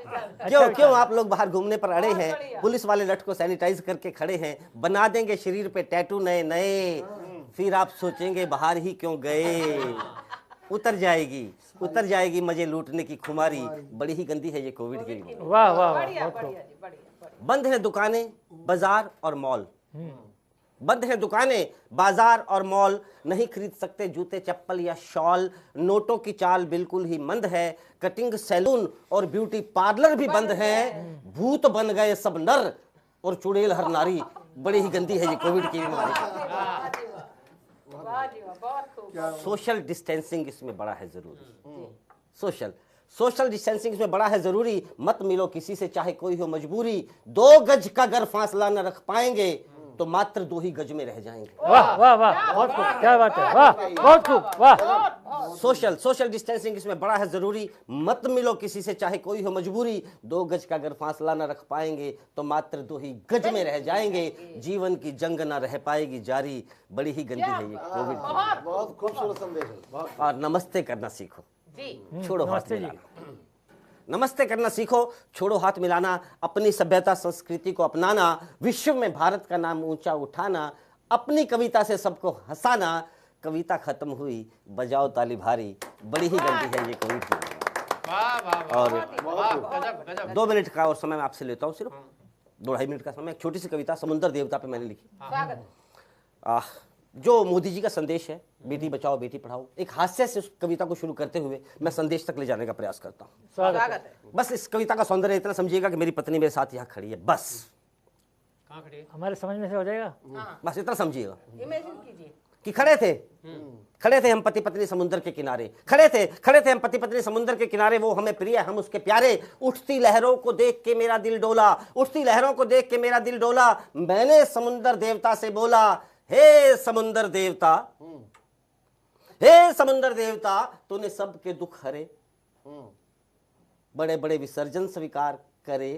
विचार। क्यों आप लोग बाहर घूमने पर अड़े हैं? पुलिस वाले लठ को सैनिटाइज करके खड़े हैं। बना देंगे शरीर पे टैटू नए नए, फिर आप सोचेंगे बाहर ही क्यों गए। उतर जाएगी मजे लूटने की खुमारी। बड़ी ही गंदी है ये कोविड की बीमारी। वाह वाह वाह, बढ़िया बहुत खूब। बढ़िया जी, बढ़िया। बंद है दुकानें, बाजार और मॉल। बंद है दुकानें, बाजार और मॉल। नहीं खरीद सकते जूते चप्पल या शॉल। नोटों की चाल बिल्कुल ही मंद है। कटिंग सैलून और ब्यूटी पार्लर भी बंद है। भूत बन गए सब नर और चुड़ैल हर नारी। बड़ी ही गंदी है ये कोविड की बीमारी। वाह जी वाह, बहुत खूब। सोशल डिस्टेंसिंग इसमें बड़ा है जरूरी। सोशल डिस्टेंसिंग इसमें बड़ा है जरूरी। मत मिलो किसी से चाहे कोई हो मजबूरी। 2 गज का अगर फासला न रख पाएंगे तो मात्र 2 ही गज में रह जाएंगे। वाह वाह वाह, बहुत खूब, क्या बात है। वाह, बहुत खूब, वाह। सोशल डिस्टेंसिंग इसमें बड़ा है जरूरी। मत मिलो किसी से चाहे कोई हो मजबूरी। 2 गज का अगर फासला न रख पाएंगे तो मात्र 2 ही गज में रह जाएंगे। जीवन की जंग न रह पाएगी जारी। बड़ी ही गंदी है ये कोविड। बहुत खूबसूरत संदेश है, बहुत। और नमस्ते करना सीखो, जी। छोड़ो हाथ नमस्ते जी। मिलाना। नमस्ते करना सीखो, छोड़ो हाथ मिलाना। अपनी सभ्यता संस्कृति को अपनाना। विश्व में भारत का नाम ऊंचा उठाना। अपनी कविता से सबको हंसाना। कविता खत्म हुई, बजाओ ताली भारी। बड़ी ही गंदी है ये कोविड की। वाह वाह वाह, और वाह, गजब गजब। 2 मिनट का और समय मैं आपसे लेता हूँ, सिर्फ 2-2.5 मिनट का समय। एक छोटी सी कविता समुद्र देवता पे मैंने लिखी। स्वागत। जो मोदी जी का संदेश है, बेटी बचाओ बेटी पढ़ाओ, एक हास्य से उस कविता को शुरू करते हुए मैं संदेश तक ले जाने का प्रयास करता हूँ। स्वागत है। बस इस कविता का सौंदर्य इतना समझिएगा कि मेरी पत्नी मेरे साथ यहाँ खड़ी है, बस कहाँ खड़ी है? हमारे समझ में से हो जाएगा। बस इतना समझिएगा इमेजिन कीजिए कि खड़े थे हम पति पत्नी समुद्र के किनारे, खड़े थे हम पति पत्नी समुद्र के किनारे, वो हमें प्रिय हम उसके प्यारे। उठती लहरों को देख के मेरा दिल डोला, उठती लहरों को देख के मेरा दिल डोला। मैंने समुद्र देवता से बोला, हे समुद्र देवता, हे समुद्र देवता, तूने सबके दुख हरे, बड़े बड़े विसर्जन स्वीकार करे।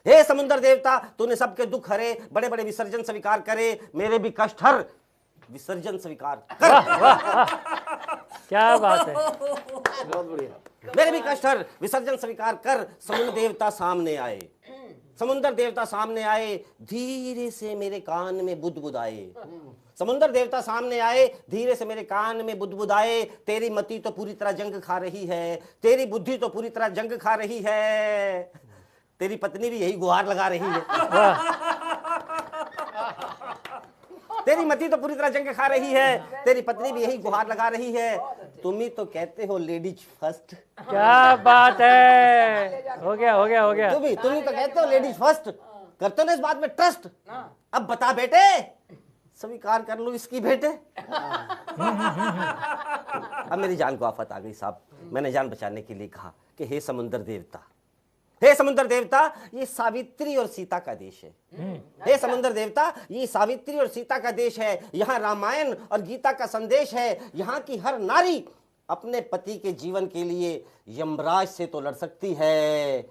हे समुद्र देवता, तूने सबके दुख हरे, बड़े बड़े विसर्जन स्वीकार करे। मेरे भी कष्ट हर, विसर्जन स्वीकार कर। क्या बात है, बहुत बढ़िया। मेरे भी कष्ट हर, विसर्जन स्वीकार कर। समुद्र देवता सामने आए, समुद्र देवता सामने आए, धीरे से मेरे कान में बुदबुदाए। समुद्र देवता सामने आए, धीरे से मेरे कान में बुदबुदाए। तेरी मति तो पूरी तरह जंग खा रही है, तेरी बुद्धि तो पूरी तरह जंग खा रही है। तेरी पत्नी भी यही गुहार लगा रही है। तेरी मति तो पूरी तरह जंग खा रही है, तेरी पत्नी भी यही गुहार लगा रही है। तुम ही तो कहते हो लेडीज फर्स्ट। क्या बात है, हो गया हो गया हो गया। तुम ही तो कहते हो लेडीज फर्स्ट, करते हो ना इस बात में ट्रस्ट। अब बता बेटे, स्वीकार कर लो इसकी बेटे। अब मेरी जान को आफत आ गई साहब। मैंने जान बचाने के लिए कहा कि हे समुद्र देवता, हे समुद्र देवता, ये सावित्री और सीता का देश है। हे समुद्र देवता, ये सावित्री और सीता का देश है। यहाँ रामायण और गीता का संदेश है। यहाँ की हर नारी अपने पति के जीवन के लिए यमराज से तो लड़ सकती है,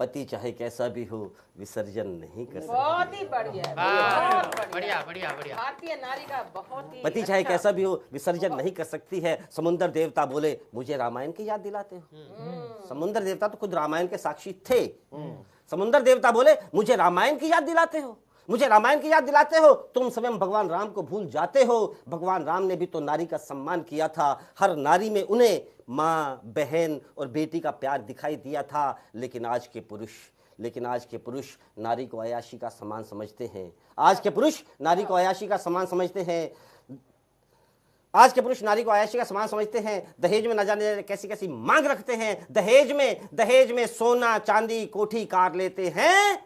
पति चाहे कैसा भी हो विसर्जन नहीं कर सकती। बहुत ही बढ़िया, वाह, बहुत बढ़िया बढ़िया बढ़िया। भारतीय नारी का बहुत ही पति चाहे अच्छा। कैसा भी हो विसर्जन नहीं कर सकती है। समुद्र देवता बोले, मुझे रामायण की याद दिलाते हो। समुद्र देवता तो खुद रामायण के साक्षी थे। समुद्र देवता बोले, मुझे रामायण की याद दिलाते हो, मुझे रामायण की याद दिलाते हो। तुम स्वयं भगवान राम को भूल जाते हो। भगवान राम ने भी तो नारी का सम्मान किया था। हर नारी में उन्हें माँ, बहन और बेटी का प्यार दिखाई दिया था। लेकिन आज के पुरुष नारी को अयाशी का सम्मान समझते हैं। आज के पुरुष नारी को अयाशी का सम्मान समझते हैं। आज के पुरुष नारी को अयाशी का सम्मान समझते हैं। दहेज में न जाने कैसी कैसी मांग रखते हैं। दहेज में सोना चांदी कोठी कार लेते हैं,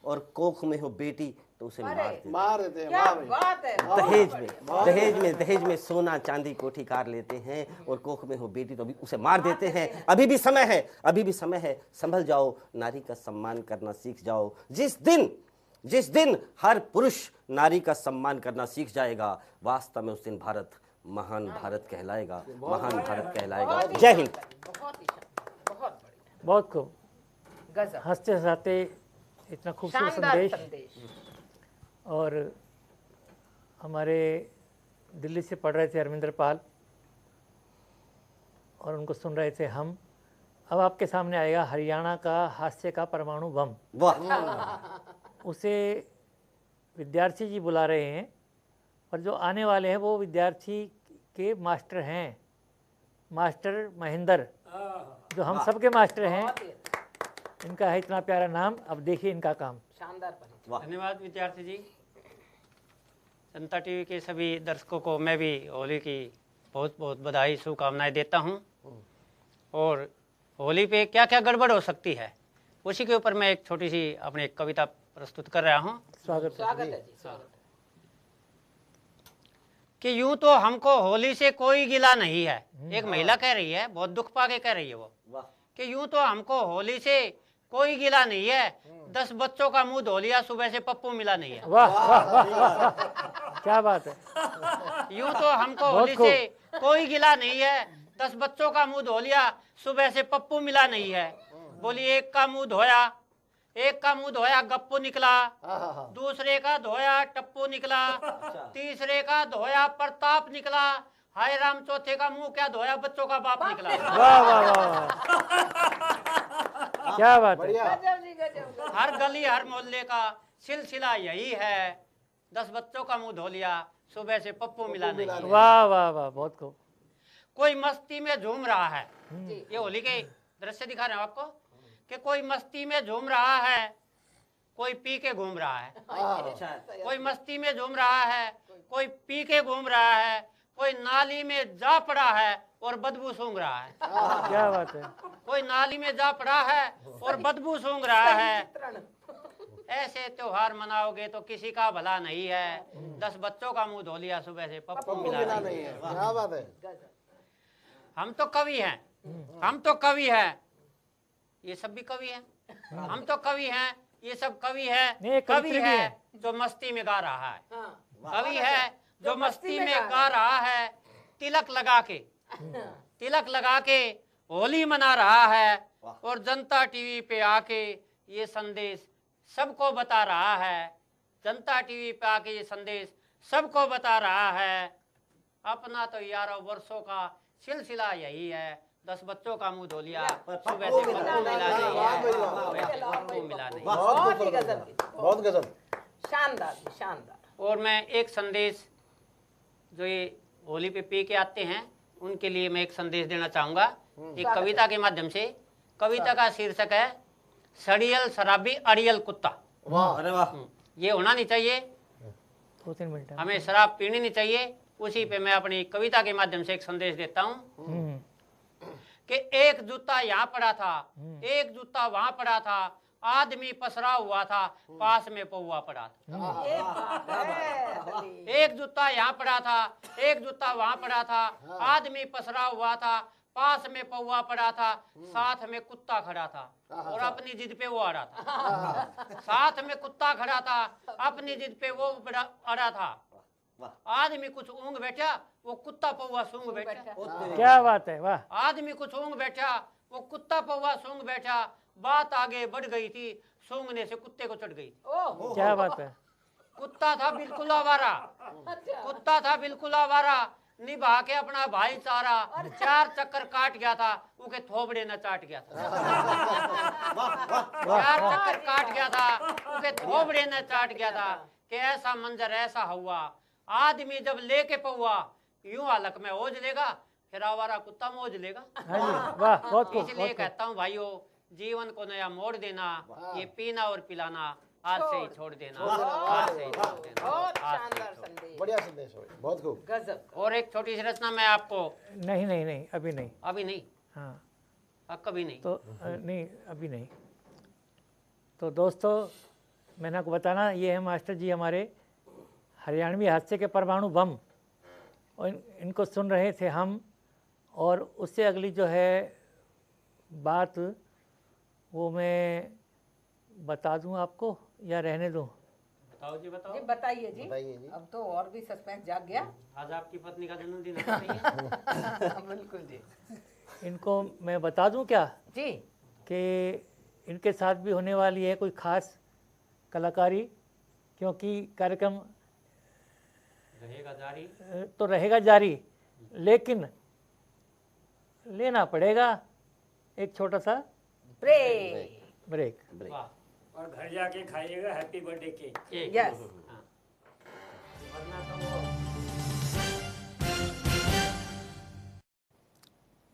और कोख में हो बेटी तो उसे मार देते हैं। क्या बात है, दहेज में सोना चांदी कोठी कार लेते हैं, और कोख में हो बेटी तो भी उसे मार देते हैं। अभी भी समय है, संभल जाओ, नारी का सम्मान करना सीख जाओ। जिस दिन हर पुरुष नारी का सम्मान करना सीख जाएगा, वास्तव में उस दिन भारत महान भारत कहलाएगा। जय हिंद। बहुत ही बहुत बढ़िया, बहुत खूब, गजब, हंसते हंसाते इतना खूबसूरत शानदार संदेश। संदेश। और हमारे दिल्ली से पढ़ रहे थे अरविंदर पाल, और उनको सुन रहे थे हम। अब आपके सामने आएगा हरियाणा का हास्य का परमाणु बम। वाह। उसे विद्यार्थी जी बुला रहे हैं, और जो आने वाले हैं वो विद्यार्थी के मास्टर हैं, मास्टर महेंद्र, जो हम सबके मास्टर हैं। बहुत ही अच्छा, इनका है इतना प्यारा नाम। अब देखिए इनका काम। शानदार परिचय। धन्यवाद विद्यार्थी जी। जनता टीवी के सभी दर्शकों को मैं भी होली की बहुत बहुत बधाई शुभकामनाएं देता हूं। और होली पे क्या क्या गड़बड़ हो सकती है, उसी के ऊपर मैं एक छोटी सी अपनी एक कविता प्रस्तुत कर रहा हूं। स्वागत है। है जी, स्वागत है। कि यूं तो हमको होली से कोई गिला नहीं है। एक महिला कह रही है, बहुत दुख पाके कह रही है वो, कि यूं तो हमको होली से कोई गिला नहीं है, 10 बच्चों का मुंह धो लिया, सुबह से पप्पू मिला नहीं है। वाह वाह वाह, क्या बात है। यूं तो हमको होली से कोई गिला नहीं है, 10 बच्चों का मुंह धो लिया, सुबह से पप्पू मिला नहीं है। बोली एक का मुंह धोया गप्पू निकला, दूसरे का धोया टप्पू निकला, तीसरे का धोया प्रताप निकला, हाय राम चौथे का मुंह क्या धोया, बच्चों का बाप निकला। वाह वाह वाह, क्या बात है। गजब जी, गजब। हर गली हर मोहल्ले का सिलसिला यही है, 10 बच्चों का मुंह धो लिया, सुबह से पप्पू मिला नहीं। वाह वाह वाह, बहुत खूब। कोई मस्ती में झूम रहा है, ये होली के दृश्य दिखा रहे हैं आपको, कि कोई मस्ती में झूम रहा है, कोई पी के घूम रहा है। कोई मस्ती में झूम रहा है, कोई पी के घूम रहा है, कोई नाली में जा पड़ा है और बदबू सूंघ रहा है। क्या बात है। कोई नाली में जा पड़ा है और बदबू सूंघ रहा है। ऐसे त्योहार मनाओगे तो किसी का भला नहीं है। 10 बच्चों का मुंह धो लिया सुबह से, पप्पू मिला नहीं है। क्या बात है। हम तो कवि हैं, हम तो कवि हैं, ये सब भी कवि हैं। हम तो कवि हैं, ये सब कवि है। कवि है जो मस्ती में गा रहा है, कवि है जो मस्ती में गा रहा है। तिलक लगा के होली मना रहा है और जनता टीवी पे आके ये संदेश सबको बता रहा है। जनता टीवी पे आके ये संदेश सबको बता रहा है। अपना तो 11 वर्षों का सिलसिला यही है। 10 बच्चों का मुंह धो लिया, सुबह से पप्पू मिला नहीं है, पप्पू मिला नहीं। बहुत गजब। शानदार। और मैं एक संदेश जो ये होली पे पी के आते हैं उनके लिए मैं एक संदेश देना चाहूंगा एक कविता के माध्यम से। कविता का शीर्षक है सड़ियल शराबी अड़ियल कुत्ता। अरे वाह। ये होना नहीं चाहिए, 2-3 मिनट। हमें शराब पीनी नहीं चाहिए। उसी पे मैं अपनी कविता के माध्यम से एक संदेश देता हूँ कि एक जूता यहाँ पड़ा था, एक जूता वहां पड़ा था, आदमी पसरा हुआ था, पास में पौवा पड़ा था। एक जूता यहाँ पड़ा था, एक जूता वहां पड़ा था, आदमी पसरा हुआ था, पास में पौवा पड़ा था, साथ में कुत्ता खड़ा था और अपनी जिद पे वो अड़ा था। साथ में कुत्ता खड़ा था, अपनी जिद पे वो अड़ा था। आदमी कुछ ऊँग बैठा, वो कुत्ता पौवा सूंघ बैठा। क्या बात है, वाह। आदमी कुछ ऊँग बैठा, वो कुत्ता पौवा सूंघ बैठा। बात आगे बढ़ गई थी, सूंघने से कुत्ते को चढ़ गई। क्या बात है। कुत्ता था बिल्कुल आवारा, कुत्ता था बिल्कुल आवारा, निभा के अपना भाईचारा 4 चक्कर काट गया था, उनके थोबड़े न चाट गया था। 4 चक्कर काट गया था, उनके थोबड़े न चाट गया था। कि ऐसा मंजर ऐसा हुआ, आदमी जब लेके पौआ यूं हालक में ओझ लेगा, फिर आवारा कुत्ता मोज लेगा। वाह, बहुत खूब। इसलिए कहता हूँ भाइयों, जीवन को नया मोड़ देना, ये पीना और पिलाना आज से ही छोड़ देना, आज से ही छोड़ देना। बहुत शानदार संदेश, बढ़िया संदेश है, बहुत खूब। गजब। और एक छोटी सी रचना मैं आपको। नहीं, अभी नहीं। अभी नहीं? हाँ, कभी नहीं तो नहीं, अभी नहीं। तो दोस्तों, मैंने आपको बताना, ये है मास्टर जी हमारे हरियाणवी हास्य के परमाणु बम, और इनको सुन रहे थे हम। और उससे अगली जो है बात वो मैं बता दूं आपको या रहने दूं? बताओ जी, बताओ। बताइए जी। अब तो और भी सस्पेंस जाग गया। आज आपकी पत्नी का जन्मदिन है। बिल्कुल जी। इनको मैं बता दूं क्या जी कि इनके साथ भी होने वाली है कोई खास कलाकारी, क्योंकि कार्यक्रम रहेगा जारी, तो रहेगा जारी, लेकिन लेना पड़ेगा एक छोटा सा ब्रेक। और घर जाके खाइएगा हैप्पी बर्थडे केक। यस। वरना तो वो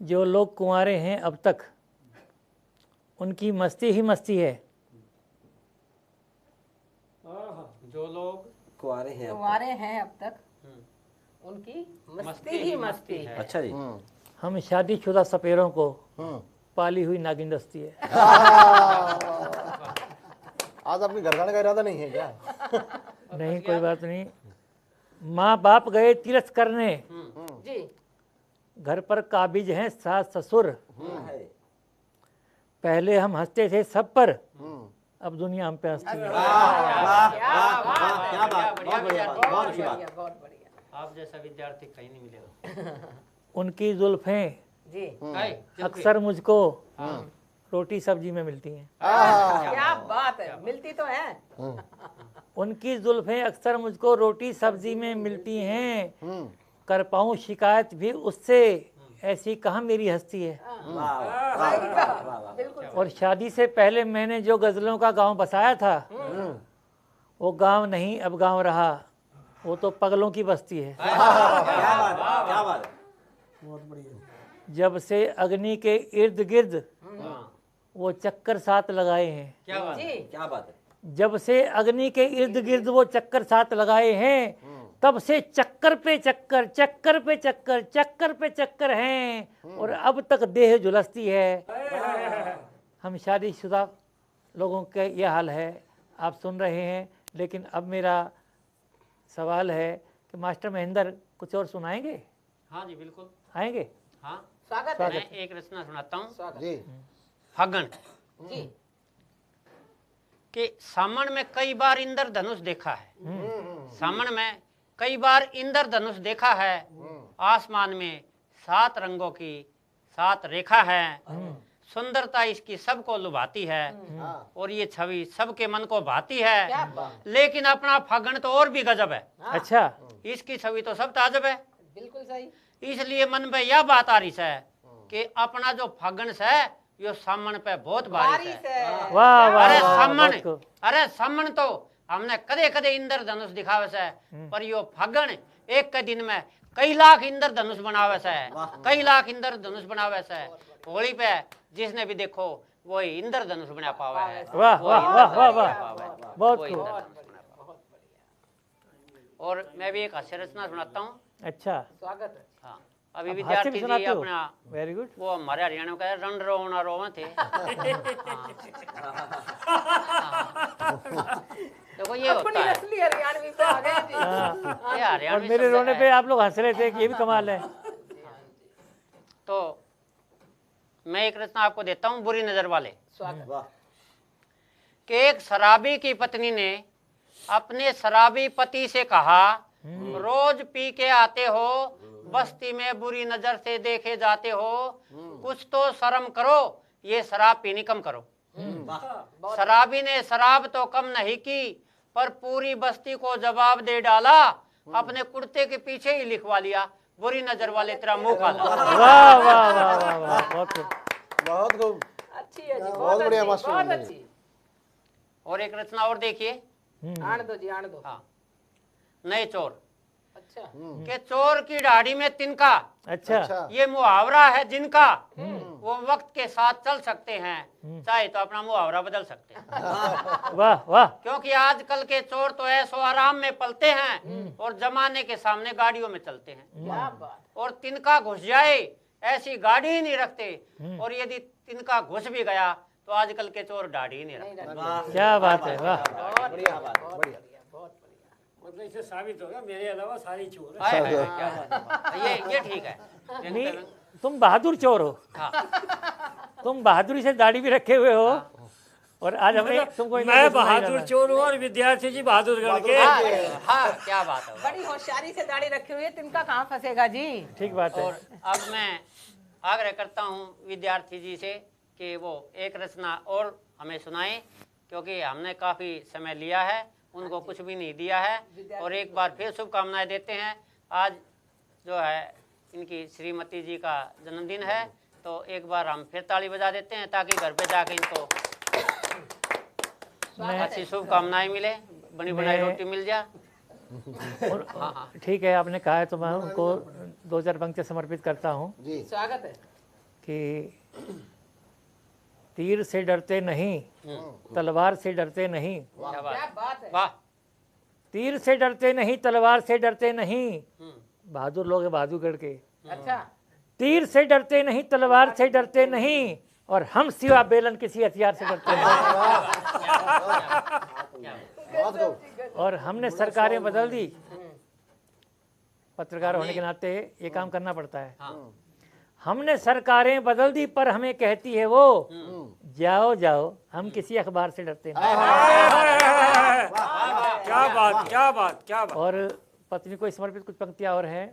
जो लोग कुंवारे हैं अब तक, उनकी मस्ती ही मस्ती है। जो लोग कुंवारे हैं अब तक उनकी मस्ती ही मस्ती है। अच्छा जी। हम शादीशुदा सपेरों को पाली हुई नागिन दस्ती है। आज अपने घर जाने का इरादा नहीं है क्या? नहीं, कोई बात नहीं। माँ बाप गए तीर्थ करने, जी। घर पर काबिज हैं सास ससुर। पहले हम हंसते थे सब पर, अब दुनिया हम पे हंसती है। क्या बात, बहुत बढ़िया, बहुत अच्छी बात। बहुत बढ़िया। आप जैसा विद्यार्थी कहीं नहीं मिलेगा। उनकी जुल्फें जी। अक्सर मुझको रोटी सब्जी में मिलती हैं। क्या बात है, मिलती तो है। उनकी जुल्फें अक्सर मुझको रोटी सब्जी में मिलती हैं, कर पाऊं शिकायत भी उससे, ऐसी कहाँ मेरी हस्ती है। बिल्कुल। और शादी से पहले मैंने जो गजलों का गांव बसाया था, वो गांव नहीं अब गांव रहा, वो तो पगलों की बस्ती है। क्या बात है, बहुत बढ़िया। जब से अग्नि के इर्द गिर्द वो चक्कर साथ लगाए हैं। क्या बात है, क्या बात है। जब से अग्नि के इर्द गिर्द वो चक्कर साथ लगाए हैं, तब से चक्कर पे चक्कर, चक्कर पे चक्कर, चक्कर पे चक्कर हैं और अब तक देह झुलसती है। हम शादीशुदा लोगों के ये हाल है, आप सुन रहे हैं। लेकिन अब मेरा सवाल है कि मास्टर महेंद्र कुछ और सुनाएंगे? हाँ जी बिल्कुल आएंगे? हाँ स्वागत है। मैं एक रचना सुनाता हूँ। जी फागण जी कि सामन में कई बार इंद्रधनुष देखा है, सामन में कई बार इंद्रधनुष देखा है, आसमान में 7 रंगों की 7 रेखा है, सुंदरता इसकी सबको लुभाती है और ये छवि सबके मन को भाती है। लेकिन अपना फागण तो और भी गजब है। अच्छा, इसकी छवि तो सब ताजब है। बिल्कुल सही। इसलिए मन में यह बात आ रही है कि अपना जो फागण है यो सामन पे बहुत बारिश है। वाह वाह अरे वाह, सामन, बहुत खूब। अरे सामन तो हमने कदे कदे इंद्रधनुष दिखावे से, पर यो फागण एक के दिन में कई लाख इंद्रधनुष बनावे से, कई लाख इंद्रधनुष बनावे से। होली पे जिसने भी देखो वही इंद्रधनुष बना पावे है। वाह वाह वाह वाह वाह, बहुत वही खूब। इंद्रधनुष बना पावे। और मैं भी एक हास्य रचना सुनाता हूँ। अच्छा, स्वागत है। हाँ, अभी हास्य भी विद्यार्थी जी सुनाते हो? अपना वेरी गुड। वो हमारे हरियाणा का रण रोना रोवा थे। देखो ये अपनी होता है, असली हरियाणवी पे आ गए जी। ये और हरियाणवी मेरे शब्द रोने है। पे आप लोग हंस रहे थे कि ये भी कमाल है। तो मैं एक रचना आपको देता हूँ, बुरी नजर वाले। स्वागत। कि एक शराबी की पत्नी ने अपने शराबी पति से कहा, रोज पी के आते हो, बस्ती में बुरी नजर से देखे जाते हो, कुछ तो शर्म करो, ये शराब पीनी कम करो। शराबी ने शराब तो कम नहीं की, पर पूरी बस्ती को जवाब दे डाला, अपने कुर्ते के पीछे ही लिखवा लिया, बुरी नजर वाले तेरा मुंह काला। वाह वाह वाह वाह वाह, बहुत खूब। बहुत खूब। अच्छी है जी, बहुत बढ़िया अच्छी, मास्टर बहुत जी। अच्छी। और एक रचना और देखिए। आने दो जी, आने दो। हाँ, नए चोर अच्छा। के चोर की दाढ़ी में तिनका, अच्छा, अच्छा। ये मुहावरा है जिनका, वो वक्त के साथ चल सकते हैं, चाहे तो अपना मुहावरा बदल सकते हैं। वाह वाह, क्योंकि आजकल के चोर तो ऐसो आराम में पलते हैं और जमाने के सामने गाड़ियों में चलते हैं। क्या बात। और तिनका घुस जाए ऐसी गाड़ी ही नहीं रखते, और यदि तिनका घुस भी गया तो आजकल के चोर दाढ़ी ही नहीं रखते। क्या बात है, वाह। बढ़िया बढ़िया। मतलब इससे साबित होगा मेरे अलावा सारी चोर है। हाय, हाय, हाय, क्या बात है। ये ठीक है। नहीं, तुम बहादुर चोर हो। हाँ, तुम बहादुरी से दाढ़ी भी रखे हुए हो और आज हमें तुमको मैं बहादुर चोर हूँ और विद्यार्थी जी बहादुर करके। हाँ, क्या बात है। बड़ी होशियारी से दाढ़ी रखी हुई है, तिनका कहाँ फंसेगा जी। ठीक बात है। और अब मैं आग्रह करता हूँ विद्यार्थी जी से कि वो एक रचना और हमें सुनाएं, क्योंकि हमने काफ़ी समय लिया है, उनको कुछ भी नहीं दिया है। और एक बार फिर शुभकामनाएं देते हैं। आज जो है इनकी श्रीमती जी का जन्मदिन है, तो एक बार हम फिर ताली बजा देते हैं ताकि घर पे जाके इनको अच्छी शुभकामनाएं मिले, बनी बनाई रोटी मिल जाए। और ठीक है, आपने कहा है तो मैं उनको 2-4 पंक्ति समर्पित करता हूँ जी। स्वागत है। कि तीर से डरते नहीं, तलवार से डरते नहीं, क्या क्या बात, बात है। वाह। तीर से डरते नहीं, तलवार से डरते नहीं। बहादुर लोग हैं बहादुरगढ़ के। अच्छा। तीर से डरते नहीं, तलवार से डरते नहीं, और हम सिवा बेलन किसी हथियार से डरते नहीं। बहुत खूब। और हमने सरकारें बदल दी, पत्रकार होने के नाते ये काम करना पड़ता है। हमने सरकारें बदल दी, पर हमें कहती है वो, जाओ जाओ, हम किसी अखबार से डरते नहीं। क्या बात, क्या बात, क्या बात। और पत्नी को समर्पित कुछ पंक्तियां और हैं।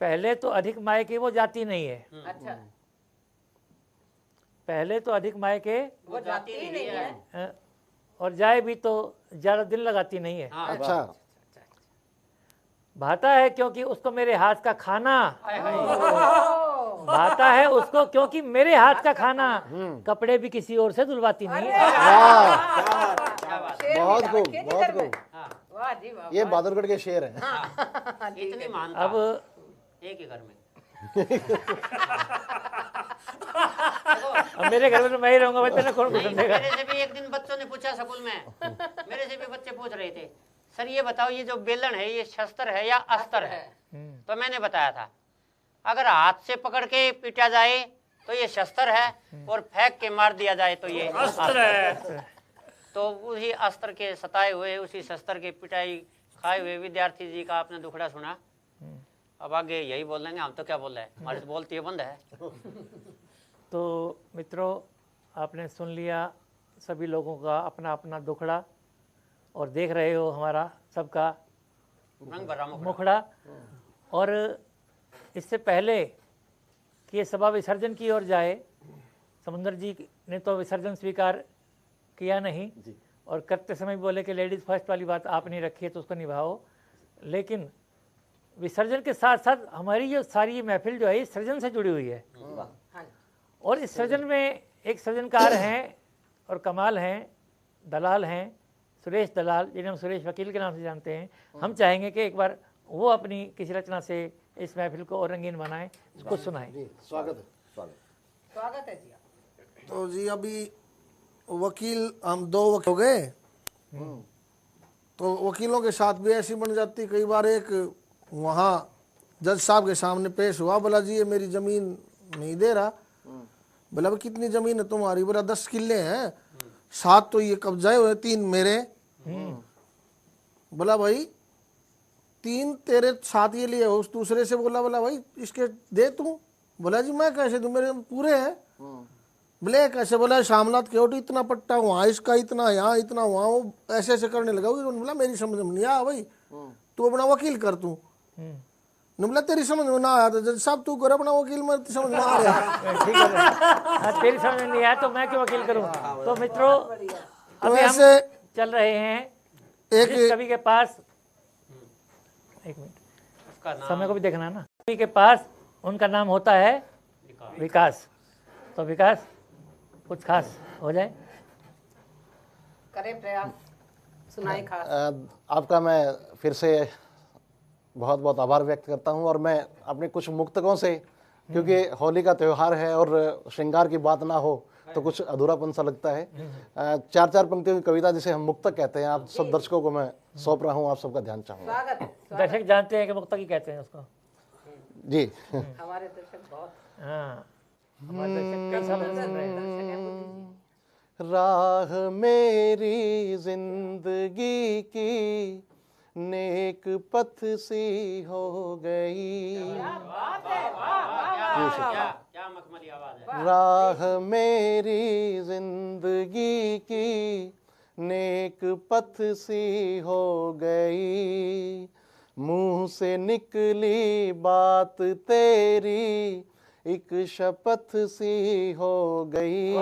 पहले तो अधिक मायके वो जाती नहीं है, अच्छा। पहले तो अधिक मायके वो जाती ही नहीं है। और जाए भी तो ज्यादा दिन लगाती नहीं है। अच्छा। भाता है क्योंकि उसको मेरे हाथ का खाना, भाता है उसको क्योंकि मेरे हाथ का खाना, कपड़े भी किसी और से धुलवाती नहीं है। बहुत खूब, बहुत खूब। वाह जी वाह। ये बहादुरगढ़ के शेर हैं। इतनी मानता अब एक ही घर में। अब मेरे घर में तो मैं ही रहूंगा, बच्चे ने कौन नहीं, पसंद देगा। मेरे से भी एक दिन बच्चों ने पूछा स्कूल में, मेरे से भी बच्चे पूछ रहे थे, सर ये बताओ, ये जो बेलन है ये शस्त्र है या अस्त्र है? तो मैंने बताया था अगर हाथ से पकड़ के पीटा जाए तो ये शस्त्र है और फेंक के मार दिया जाए तो ये अस्त्र है। तो उसी अस्त्र के सताए हुए, उसी शस्त्र के पिटाई खाए हुए विद्यार्थी जी का आपने दुखड़ा सुना। अब आगे यही बोल देंगे, हम तो क्या बोल रहे हैं, हमारी तो बोलती है बंद है। तो मित्रों, आपने सुन लिया सभी लोगों का अपना अपना दुखड़ा, और देख रहे हो हमारा सबका रंग भरा मुखड़ा। और इससे पहले कि ये सभा विसर्जन की ओर जाए, समुंदर जी ने तो विसर्जन स्वीकार किया नहीं, और करते समय बोले कि लेडीज़ फर्स्ट वाली बात आप नहीं रखी है तो उसको निभाओ। लेकिन विसर्जन के साथ साथ हमारी जो सारी महफिल जो है ये सृजन से जुड़ी हुई है, और इस सृजन में एक सृजनकार हैं और कमाल हैं, दलाल हैं, सुरेश दलाल, जिन्हें हम सुरेश वकील के नाम से जानते हैं। हम चाहेंगे कि एक बार वो अपनी किसी रचना से इस महफिल को और रंगीन बनाएं, उसको सुनाएं। स्वागत है। स्वागत है जी। तो जी अभी वकील, हम 2 वकील हो गए, तो वकीलों के साथ भी ऐसी बन जाती कई बार। एक वहाँ जज साहब के सामने पेश हुआ, बोला जी ये मेरी ज़मीन नहीं दे रहा। बोला कितनी ज़मीन है तुम्हारी? बोला 10 किले हैं, 7 तो ये कब्जाए हुए, 3 मेरे। बोला भाई 3 तेरे, 7 ये लिए। उस दूसरे से बोला भाई इसके दे तू। बोला जी मैं कैसे दूं, मेरे पूरे हैं। बोले कैसे? बोला शामनाथ केवट इतना पट्टा, वहाँ इसका इतना, यहाँ इतना, वहाँ, वो ऐसे ऐसे करने लगा। बोला मेरी समझ में नहीं आया भाई, तू अपना वकील कर तू। बोला तेरी समझ में ना आया तो जज साहब तू कर अपना वकील, मैं समझ में आ रहा। ठीक है, तेरी समझ में नहीं आया तो मैं क्यों वकील करूं? तो मित्रों, तो ऐसे हम चल रहे हैं एक जिस कवि के पास, एक मिनट समय को भी देखना है ना, कवि के पास उनका नाम होता है विकास। तो विकास कुछ खास हो जाए, करें प्रयास, सुनाए खास। आपका मैं फिर से बहुत बहुत आभार व्यक्त करता हूं, और मैं अपने कुछ मुक्तकों से, क्योंकि होली का त्यौहार है और श्रृंगार की बात ना हो तो कुछ अधूरापन सा लगता है। 4-4 पंक्तियों की कविता जिसे हम मुक्तक कहते हैं, आप सब दर्शकों को मैं सौंप रहा हूं, आप सबका ध्यान चाहूँगा। स्वागत है। दर्शक जानते हैं कि मुक्तक ही कहते हैं उसको जी। हमारे दर्शक बहुत, हाँ, हमारे दर्शक कई सालों से सुन रहे हैं। राह मेरी जिंदगी की नेक पथ सी हो गई, क्या मखमली आवाज है। राह मेरी जिंदगी की नेक पथ सी हो गई, मुंह से निकली बात तेरी एक शपथ सी हो गई।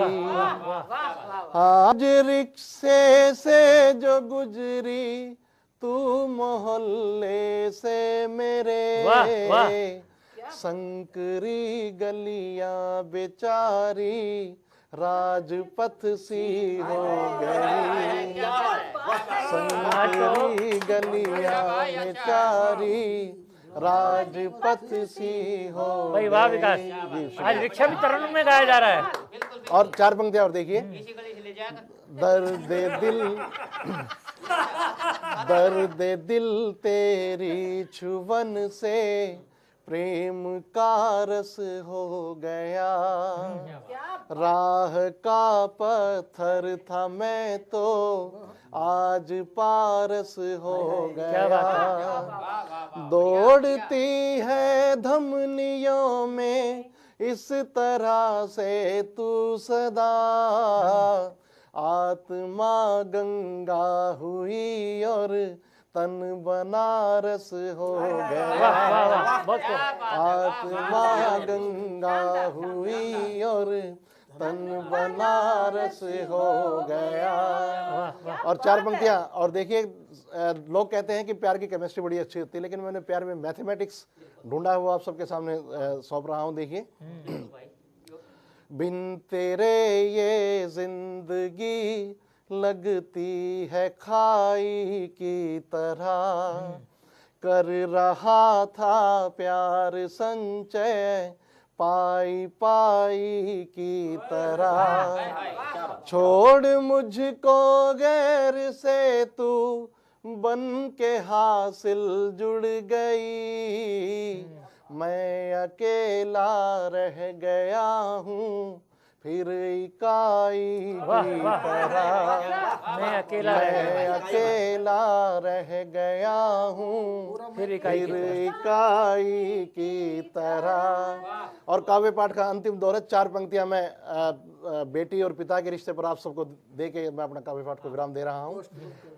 आज रिक्शे से जो गुजरी तू मोहल्ले से मेरे, संकरी गलियां बेचारी राजपथ सी हो गई, संकरी गलियां बेचारी राजपथ सी हो भाई वाह विकास, आज रिक्शा भी तरन्नुम में गाया जा रहा है। और 4 पंक्तियां और देखिए। दर्द दिल, दर्द दिल तेरी छुवन से प्रेम का रस हो गया, राह का पत्थर था मैं तो आज पारस हो गया, दौड़ती है धमनियों में इस तरह से तू सदा, आत्मा गंगा हुई और तन बनारस हो गया, आत्मा गंगा हुई और तन बनारस हो गया। और 4 पंक्तियां और देखिए। लोग कहते हैं कि प्यार की केमिस्ट्री बड़ी अच्छी होती है, लेकिन मैंने प्यार में मैथमेटिक्स ढूंढा है, वो आप सबके सामने सौंप रहा हूं। देखिए। बिन तेरे ये जिंदगी लगती है खाई की तरह, कर रहा था प्यार संचय पाई पाई की तरह, छोड़ मुझको गैर से तू बन के हासिल जुड़ गई, मैं अकेला रह गया हूँ फिर इकाई की तरह, मैं अकेला रह गया हूँ फिर इकाई की तरह। और काव्य पाठ का अंतिम दौर है, 4 पंक्तियां मैं बेटी और पिता के रिश्ते पर आप सबको दे के मैं अपना काव्य पाठ को विराम दे रहा हूँ।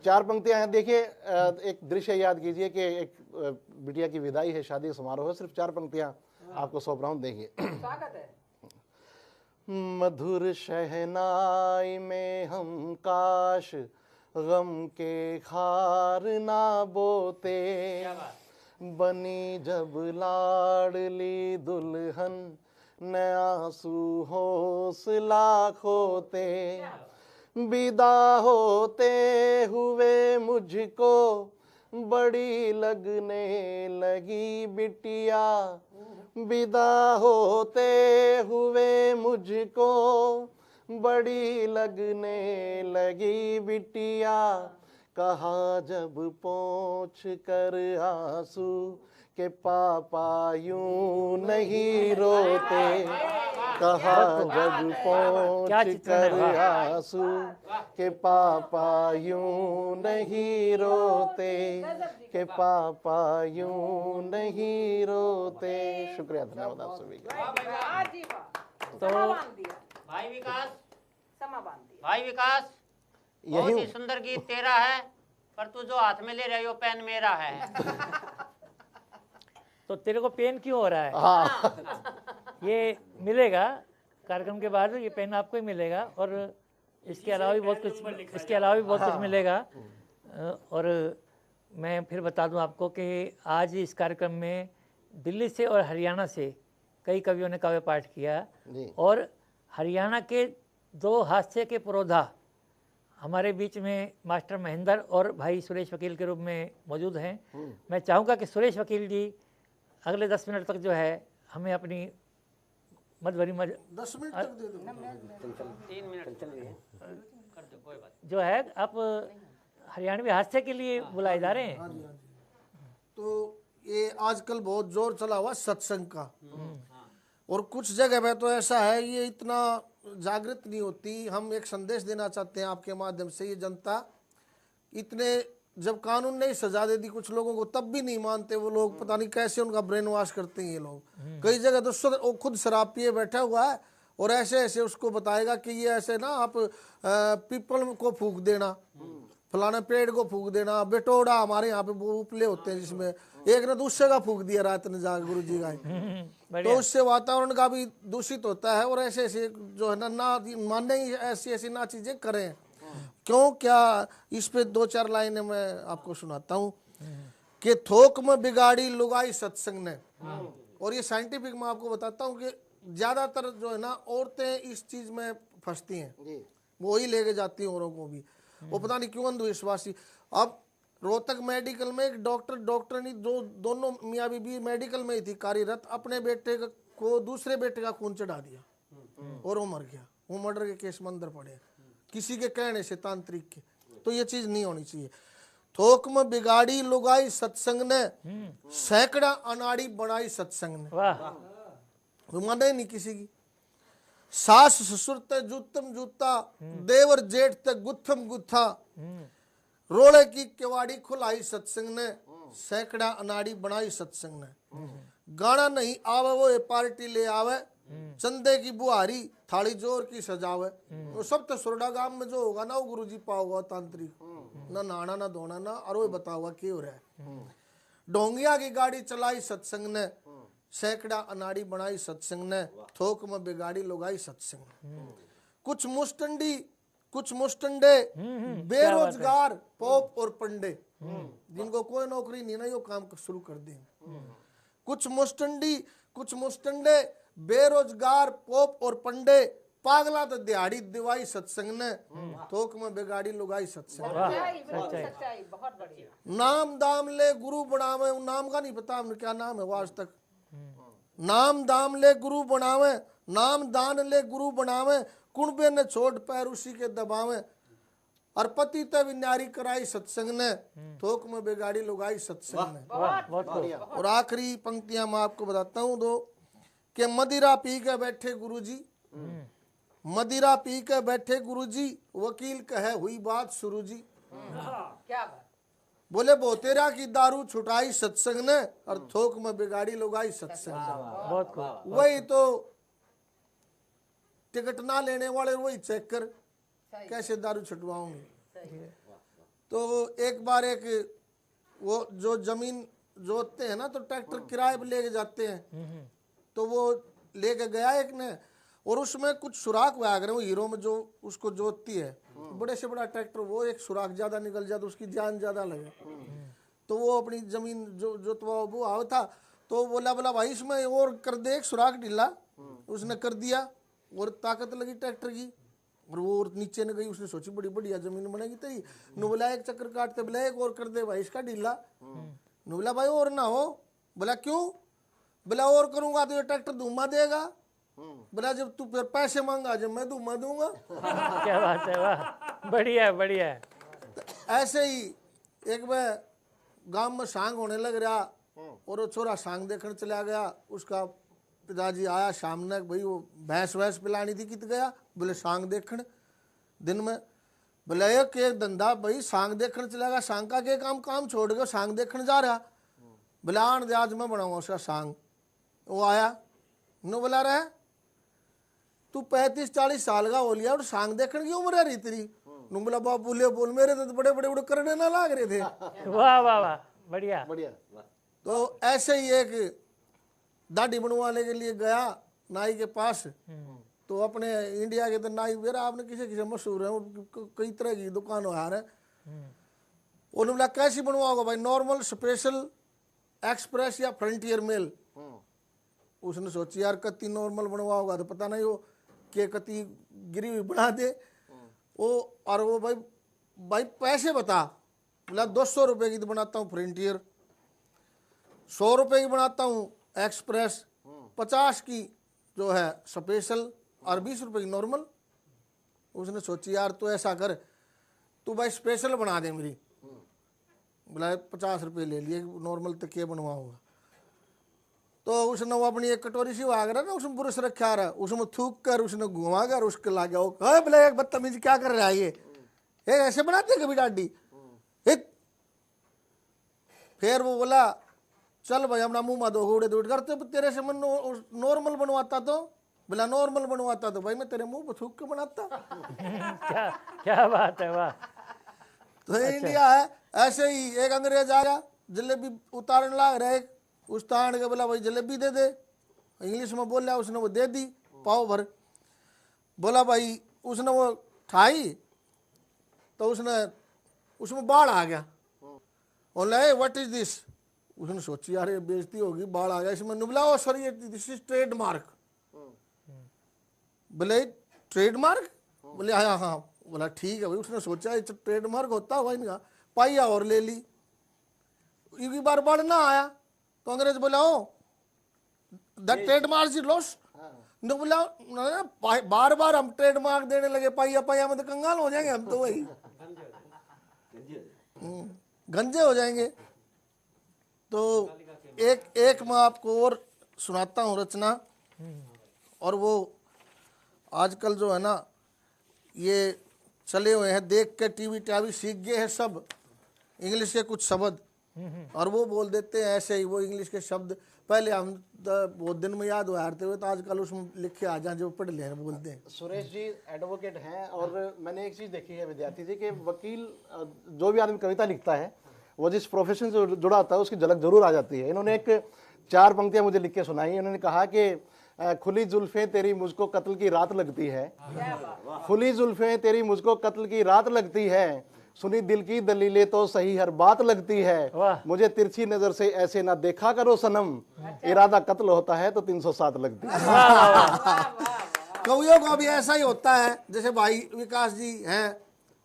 4 पंक्तियां हैं। देखिए, एक दृश्य याद कीजिए कि एक बिटिया की विदाई है, शादी समारोह है, सिर्फ 4 पंक्तियां आपको सौंप रहा हूँ, देखिए। स्वागत है। मधुर शहनाई में हम काश गम के खार ना बोते, बनी जब लाडली दुल्हन न आंसू हौसला खोते, विदा होते हुए मुझको बड़ी लगने लगी बिटिया, विदा होते हुए मुझको बड़ी लगने लगी बिटिया, कहा जब पोंछ कर आंसू के पापा यूं नहीं रोते, कहा जब पोंछ कर आंसू के पापा यूं नहीं रोते, के पापा यूं नहीं रोते। शुक्रिया, धन्यवाद आप सभी का। तो भाई विकास, समा बांध दिया। भाई विकास, बहुत ही सुंदर गीत तेरा है, पर तू जो हाथ में ले रही हो पेन मेरा है। तो तेरे को पेन क्यों हो रहा है? हाँ। ये मिलेगा कार्यक्रम के बाद, ये पेन आपको ही मिलेगा, और इसके अलावा भी बहुत कुछ मिलेगा। और मैं फिर बता दूं आपको कि आज इस कार्यक्रम में दिल्ली से और हरियाणा से कई कवियों ने काव्य पाठ किया, और हरियाणा के 2 हास्य के पुरोधा हमारे बीच में मास्टर महेंद्र और भाई सुरेश वकील के रूप में मौजूद हैं। मैं चाहूँगा कि सुरेश वकील जी अगले 10 मिनट तक जो है हमें अपनी मधुबरी 10 मिनट तक दे दो, 3 मिनट कर दो, कोई बात। जो है आप हरियाणवी हास्य के लिए बुलाए जा रहे हैं। हाँ जी, हाँ जी। तो ये आजकल बहुत जोर चला हुआ सत्संग का, और कुछ जगह में तो ऐसा है ये इतना जागृत नहीं होती। हम एक संदेश देना चाहते हैं आपके माध्यम से, ये जनता इतने, जब कानून ने सजा दे दी कुछ लोगों को तब भी नहीं मानते वो लोग, पता नहीं कैसे उनका ब्रेन वॉश करते हैं ये लोग। कई जगह तो वो खुद शराब पिए बैठा हुआ है और ऐसे ऐसे उसको बताएगा कि ये ऐसे ना आप पीपल को फूंक देना, फलाना पेड़ को फूंक देना, बेटोड़ा हमारे यहाँ पे वो उपले होते हैं जिसमें एक ने दूसरे का फूंक दिया रात ने जाकर गुरु जी का, तो उससे वातावरण का भी दूषित होता है। और ऐसे ऐसे जो है ना माने ऐसी ऐसी ना चीजें करें। क्यों, क्या इस पे 2-4 लाइनें मैं आपको सुनाता हूँ कि थोक में बिगाड़ी लुगाई सत्संग ने। और ये साइंटिफिक मैं आपको बताता हूँ कि ज्यादातर जो है ना औरतें इस चीज में फंसती हैं, वो ही लेके जाती हैं औरों को भी, वो पता नहीं क्यों अंधविश्वासी। अब रोहतक मेडिकल में एक डॉक्टरनी दोनों मियाँ बीबी मेडिकल में ही थी कार्यरत, अपने बेटे को दूसरे बेटे का खून चढ़ा दिया और वो मर गया। वो मर्डर के केस में अंदर पड़े किसी के कहने से, तांत्रिक के। तो ये चीज नहीं होनी चाहिए। थोक में बिगाड़ी लुगाई सत्संग ने, सैकड़ा अनाड़ी बनाई सत्संग ने। वो माने नहीं किसी की। सास ससुर ते जूतम जूता, देवर जेठ ते गुत्थम गुत्था, रोले की केवाड़ी खुलाई सत्संग ने, सैकड़ा अनाड़ी बनाई सत्संग ने। गाना नहीं आवे वो पार्टी ले आवे, चंदे की बुहारी थाली जोर की सजावे। वो सब तो सुरडा गांव में जो होगा ना वो गुरुजी पाओगा तांत्रिक, ना नहाना ना धोना ना, और वो बताओगा क्यों हो रहा है। डोंगिया की गाड़ी चलाई सत्संग ने, सैकड़ा अनाड़ी बनाई सत्संग ने, थोक में बिगाड़ी लुगाई सत्संग। कुछ मुस्टंडे बेरोजगार पोप और पंडे, जिनको कोई नौकरी नहीं ना, यो काम शुरू कर दें। कुछ मुस्टंडे बेरोजगार पोप और पंडे, पागला तो दिहाड़ी दिवाई सत्संग ने, थोक में बिगाड़ी लुगाई सत्संग। सच्चाई बहुत बढ़िया। नाम दाम ले गुरु बनावे, नाम का नहीं पता हमने क्या नाम है वो आज तक। नाम दाम ले गुरु बनावे, नाम दान ले गुरु बनावे, कुणबे ने छोड़ पैर उसी के दबावे। और पति तब न्यारी कराई सत्संग ने, थोक में बेगाड़ी लुगाई सत्संग ने। बहुत बढ़िया। और आखिरी पंक्तियां मैं आपको बताता हूँ दो, कि मदिरा पी के बैठे गुरुजी, मदिरा पी के बैठे गुरुजी, वकील कहे हुई बात शुरू जी। क्या बात। बोले बोतेरा की दारू छुटाई सत्संग ने, और थोक में बिगाड़ी लोगाई सत्संग ने। बहुत खूब। वही तो टिकट ना लेने वाले वही चेक कर कैसे दारू छुटवाऊंगे। तो एक बार एक वो जो जमीन जोतते हैं ना, तो ट्रैक्टर किराए पे लेके जाते हैं, तो वो लेके गया एक ने, और उसमें कुछ सुराख वहां वो हीरो में जो उसको जोतती है, बड़े से बड़ा ट्रैक्टर, वो एक सुराख ज्यादा निकल जाए तो उसकी जान ज्यादा लगे। तो वो अपनी जमीन जो जोतवा वो आव था, तो बोला बोला भाई इसमें और कर दे एक सुराख ढीला। उसने कर दिया, और ताकत लगी ट्रैक्टर की, और वो नीचे न गई। उसने सोची बड़ी बढ़िया जमीन बनेगी तेरी, नु बोला एक चक्कर काटते, बोला एक और कर दे भाई इसका ढीला। नु बोला भाई और ना हो। बोला क्यों? बोला और करूंगा तो ये ट्रैक्टर धुआं देगा। बोला जब तू फिर पैसे मांगा जब मैं धुआं दूंगा। क्या बात है, वाह, बढ़िया है, बढ़िया है। ऐसे ही एक बार गांव में सांग होने लग रहा, और वो छोरा सांग देखने चला गया। उसका पिताजी आया शाम ने, भाई वो भैंस वैंस पिलानी थी, कित गया? बोले सांग देखने दिन में। बोले एक धंधा भाई सांग देखने चला गया, सांग का के काम छोड़ के सांग देखने जा रहा। बोला आन दे आज मैं बनाऊंगा उसका सांग। वो आया, नो बोला रहा तू 35-40 साल का हो लिया और सांग देखने की उम्र है रही तेरी। नु बोला बाप बोल मेरे तो बड़े बड़े बड़े करने ना लाग रहे थे। वाह वाह वाह, बढ़िया बढ़िया। तो ऐसे ही एक दाढ़ी बनवाने के लिए गया नाई के पास, तो अपने इंडिया के तो नाई मेरा आपने किसी किसी मशहूर है, कई तरह की दुकान है। उन्होंने बोला कैसी बनवाओगे भाई, नॉर्मल, स्पेशल, एक्सप्रेस या फ्रंटियर मेल? उसने सोची यार कति नॉर्मल बनवाओगा तो पता नहीं वो के कति गिरी हुई बना दे वो। और वो भाई पैसे बता। बोला 200 रुपए की तो बनाता हूँ फ्रंटियर, 100 रुपए की बनाता हूँ एक्सप्रेस, 50 की जो है स्पेशल, और 20 रुपए की नॉर्मल। उसने सोची यार तो ऐसा कर, तू भाई स्पेशल बना दे मेरी। बोला 50 रुपये ले लिए, नॉर्मल तो क्या बनवाऊंगा। तो उसने वो अपनी एक कटोरी सी आग रहा ना, उसमें बुरश रखा रहा, उसमें थूक कर उसने घुमा कर उसके ला गया। बोले एक बदतमीज क्या कर रहा है ये ऐसे बनाते कभी डाडी। फिर वो बोला चल भाई अपना मुंह में दो उड़े दूट करते, तेरे से मन नॉर्मल बनवाता तो। बोला नॉर्मल बनवाता तो भाई मैं तेरे मुंह पर थूक के बनाता। क्या बात है, वाह। तो इंडिया है ऐसे ही। एक अंग्रेज आया, जलेबी उतारने लग रहा है, उस ताड़ के बोला भाई जलेबी दे दे। इंग्लिश में बोला, उसने वो दे दी पाव भर। बोला भाई उसने वो खाई तो उसमें बाढ़ आ गया। बोला व्हाट इज दिस? उसने सोची यार ये बेइज्जती होगी, बाढ़ आ गया इसमें। बोला ओ सॉरी दिस इज ट्रेडमार्क। बोले ट्रेडमार्क? बोले हाँ हाँ। बोला ठीक है भाई। उसने सोचा ट्रेडमार्क होता होगा इनका, पाइया और ले ली। एक बार बाढ़ ना आया तो अंग्रेज बोला ओ दैट ट्रेडमार्क इज लॉस। ने बोला बार बार हम ट्रेडमार्क देने लगे पाइया पाइया में तो कंगाल हो जाएंगे हम तो, वही गंजे हो जाएंगे। तो एक मैं आपको और सुनाता हूँ रचना। और वो आजकल जो है ना ये चले हुए हैं, देख के टीवी टावी सीख गए हैं सब इंग्लिश के कुछ शब्द, और वो बोल देते हैं ऐसे ही वो इंग्लिश के शब्द। पहले हम बहुत दिन में याद हारते हुए, तो आजकल उसमें लिखे आ जाए जो पढ़ ले बोलते हैं। सुरेश जी एडवोकेट हैं, और मैंने एक चीज़ देखी है विद्यार्थी जी कि वकील जो भी आदमी कविता लिखता है वो जिस प्रोफेशन से जुड़ा होता है उसकी झलक जरूर आ जाती है। इन्होंने एक 4 पंक्तियां मुझे लिख के सुनाई। इन्होंने कहा कि खुली जुल्फें तेरी मुझको कत्ल की रात लगती है, खुली जुल्फें तेरी मुझको कत्ल की रात लगती है, सुनी दिल की दलीलें तो सही हर बात लगती है, मुझे तिरछी नजर से ऐसे ना देखा करो सनम, इरादा कत्ल होता है तो 307 लगती है। कवियों का भी ऐसा ही होता है। जैसे भाई विकास जी हैं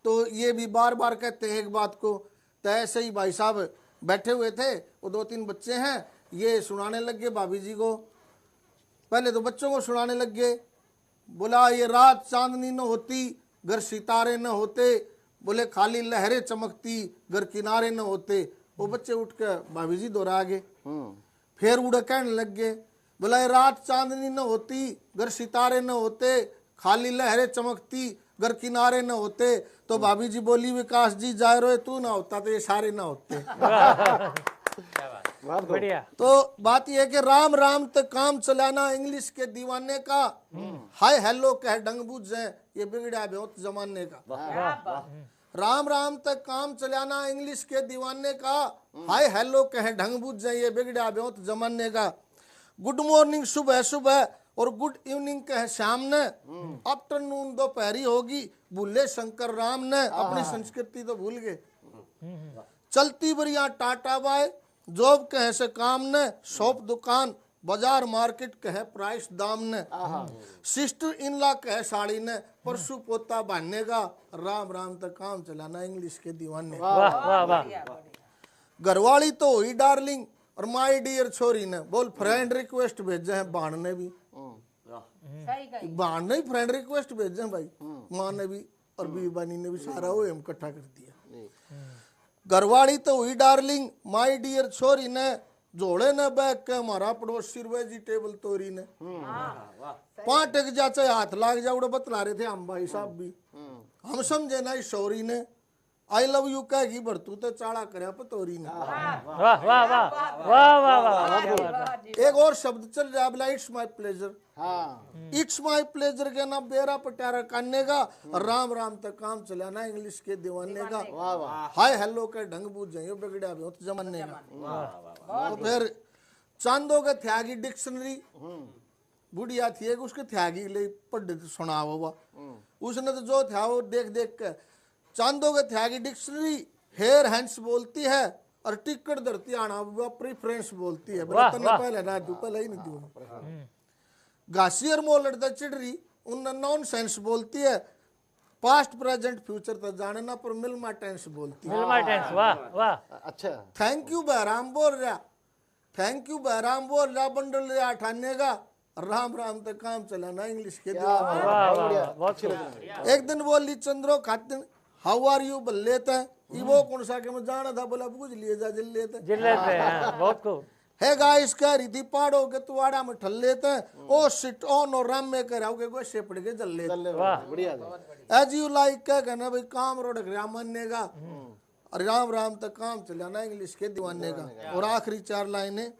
तो ये भी बार बार कहते हैं एक बात को। तो ऐसे ही भाई साहब बैठे हुए थे, वो 2-3 बच्चे हैं, ये सुनाने लग गए भाभी जी को। पहले तो बच्चों को सुनाने लग गए। बोला ये रात चांदनी न होती, घर सितारे न होते, बोले खाली लहरें चमकती घर किनारे न होते। वो बच्चे उठ के भाभी जी दोहरा गए। फिर उड़ कहने लग गए, बोला ये रात चांदनी न होती घर सितारे न होते, खाली लहरें चमकती घर किनारे न होते। तो भाभी जी बोली, विकास जी जाए रोए तू ना होता तो ये सारे ना होते। बढ़िया। तो बात यह है कि राम राम तक काम चलाना इंग्लिश के दीवाने का, हाय हेलो कह डंग बुझ जाए ये बिगड़ा बहुत जमाने का। राम राम तक काम चलाना इंग्लिश के दीवाने का, हाय हेलो कह ढंग बुझ जाए ये बिगड़ा बहुत जमाने का। गुड मॉर्निंग सुबह सुबह और गुड इवनिंग कहे शाम ने, आफ्टरनून दोपहरी होगी भूले शंकर राम ने। अपनी संस्कृति तो भूल गए। चलती बढ़िया टाटा बाय जॉब कहे से काम ने, शॉप दुकान बाजार मार्केट कहे प्राइस दाम ने। सिस्टर इन लॉ कहे साड़ी ने, परसु पोता बांधने का। राम राम तक काम चलाना इंग्लिश के दीवाने। वाह वाह वाह। घरवाली तो हुई डार्लिंग और माय डियर छोरी ने, बोल फ्रेंड रिक्वेस्ट भेजे हैं बाण ने भी। बाण ने फ्रेंड रिक्वेस्ट भेजे हैं भाई, माँ ने भी और बीबानी ने भी, सारा वो हम इकट्ठा कर दिया। घरवाली तो हुई डार्लिंग माय डियर छोरी ने, जोड़े न बैग के हमारा पड़ोसी वेजिटेबल तोरी ने। पांच एक जा चाहे हाथ लाग जा उड़े बतला रहे थे हम भाई साहब भी। हम समझे ना इस शौरी ने आई लव यू कहेगी भरतू तो चाड़ा करे पतोरी ने। वाह वाह वाह वाह वाह वाह। एक और शब्द चल रहा है, it's my pleasure. It's my pleasure के ना बेरा पटारा काटने का, राम राम तक काम चलाना इंग्लिश के दीवाने का। हाय हेलो के ढंग बूझ जाइए बिगड़ा बहुत जमाने का। तो फिर चांदो के त्यागी डिक्शनरी बुढ़िया थी एक, उसके त्यागी ले पढ़ सुना हुआ। उसने तो जो था वो देख देख के चांदो के त्यागी डिक्शनरी हेयर हैंड्स बोलती है और टिकट धरती आना प्रेफरेंस बोलती है। पहले ना तू पहले ही नहीं दूँ। घासियर मोलट द चिड़री उन नॉन सेंस बोलती है। पास्ट प्रेजेंट फ्यूचर तो जाने ना पर मिलमा टेंस बोलती है। मिलमा टेंस। वाह वाह। अच्छा। थैंक यू बहराम बोल रहा, थैंक यू बहराम बोल रहा बंडल रहा ठाने का। राम राम तक काम चलाना इंग्लिश के दीवाने। एक दिन बोली चंद्रो खातिन हाउ आर यू बोल लेते हैं वो कौन सा के मैं जाना था, बोला बुझ लिए जा जिल लेते बहुत खूब है गाइस कह रही थी पाड़ो के तुआड़ा में ठल लेते हैं। ओ सिट ऑन और राम में कह रहा गोशे शेपड़ के जल लेते। एज यू लाइक कह कहना भाई काम रोड राम मानने का और राम राम तक काम चलाना इंग्लिश के दीवाने का। और आखिरी चार लाइनें,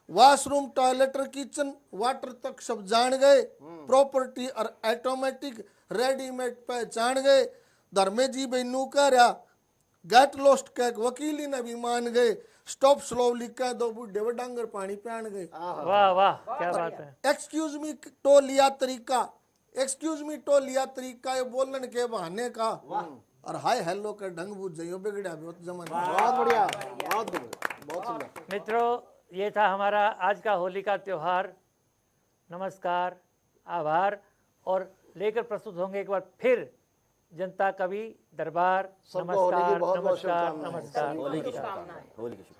वॉशरूम टॉयलेट और किचन वाटर तक सब जान गए, प्रॉपर्टी और ऑटोमेटिक रेडीमेड पहचान गए। धर्मे जी बेनू कह रहा गेट लॉस्ट कह वकीली ने भी मान गए। स्टॉप स्लोली कह दो बुढ़े व डांगर पानी पियान गए। वाह वाह क्या बात है। एक्सक्यूज मी टो लिया तरीका, एक्सक्यूज मी टो लिया तरीका ये बोलने के बहाने का। और हाय हेलो के ढंग बुझ जाइयो बिगड़ा बहुत जमाना। बहुत बढ़िया, बहुत बढ़िया, बहुत सुंदर। मित्रों ये था हमारा आज का होली का त्योहार। नमस्कार, आभार। और लेकर प्रस्तुत होंगे एक बार फिर जनता कवि दरबार। सबको होली की नमस्कार बहुत बहुत नमस्कार शुभकामनाएं। नमस्कार। होली की शुभकामनाएं।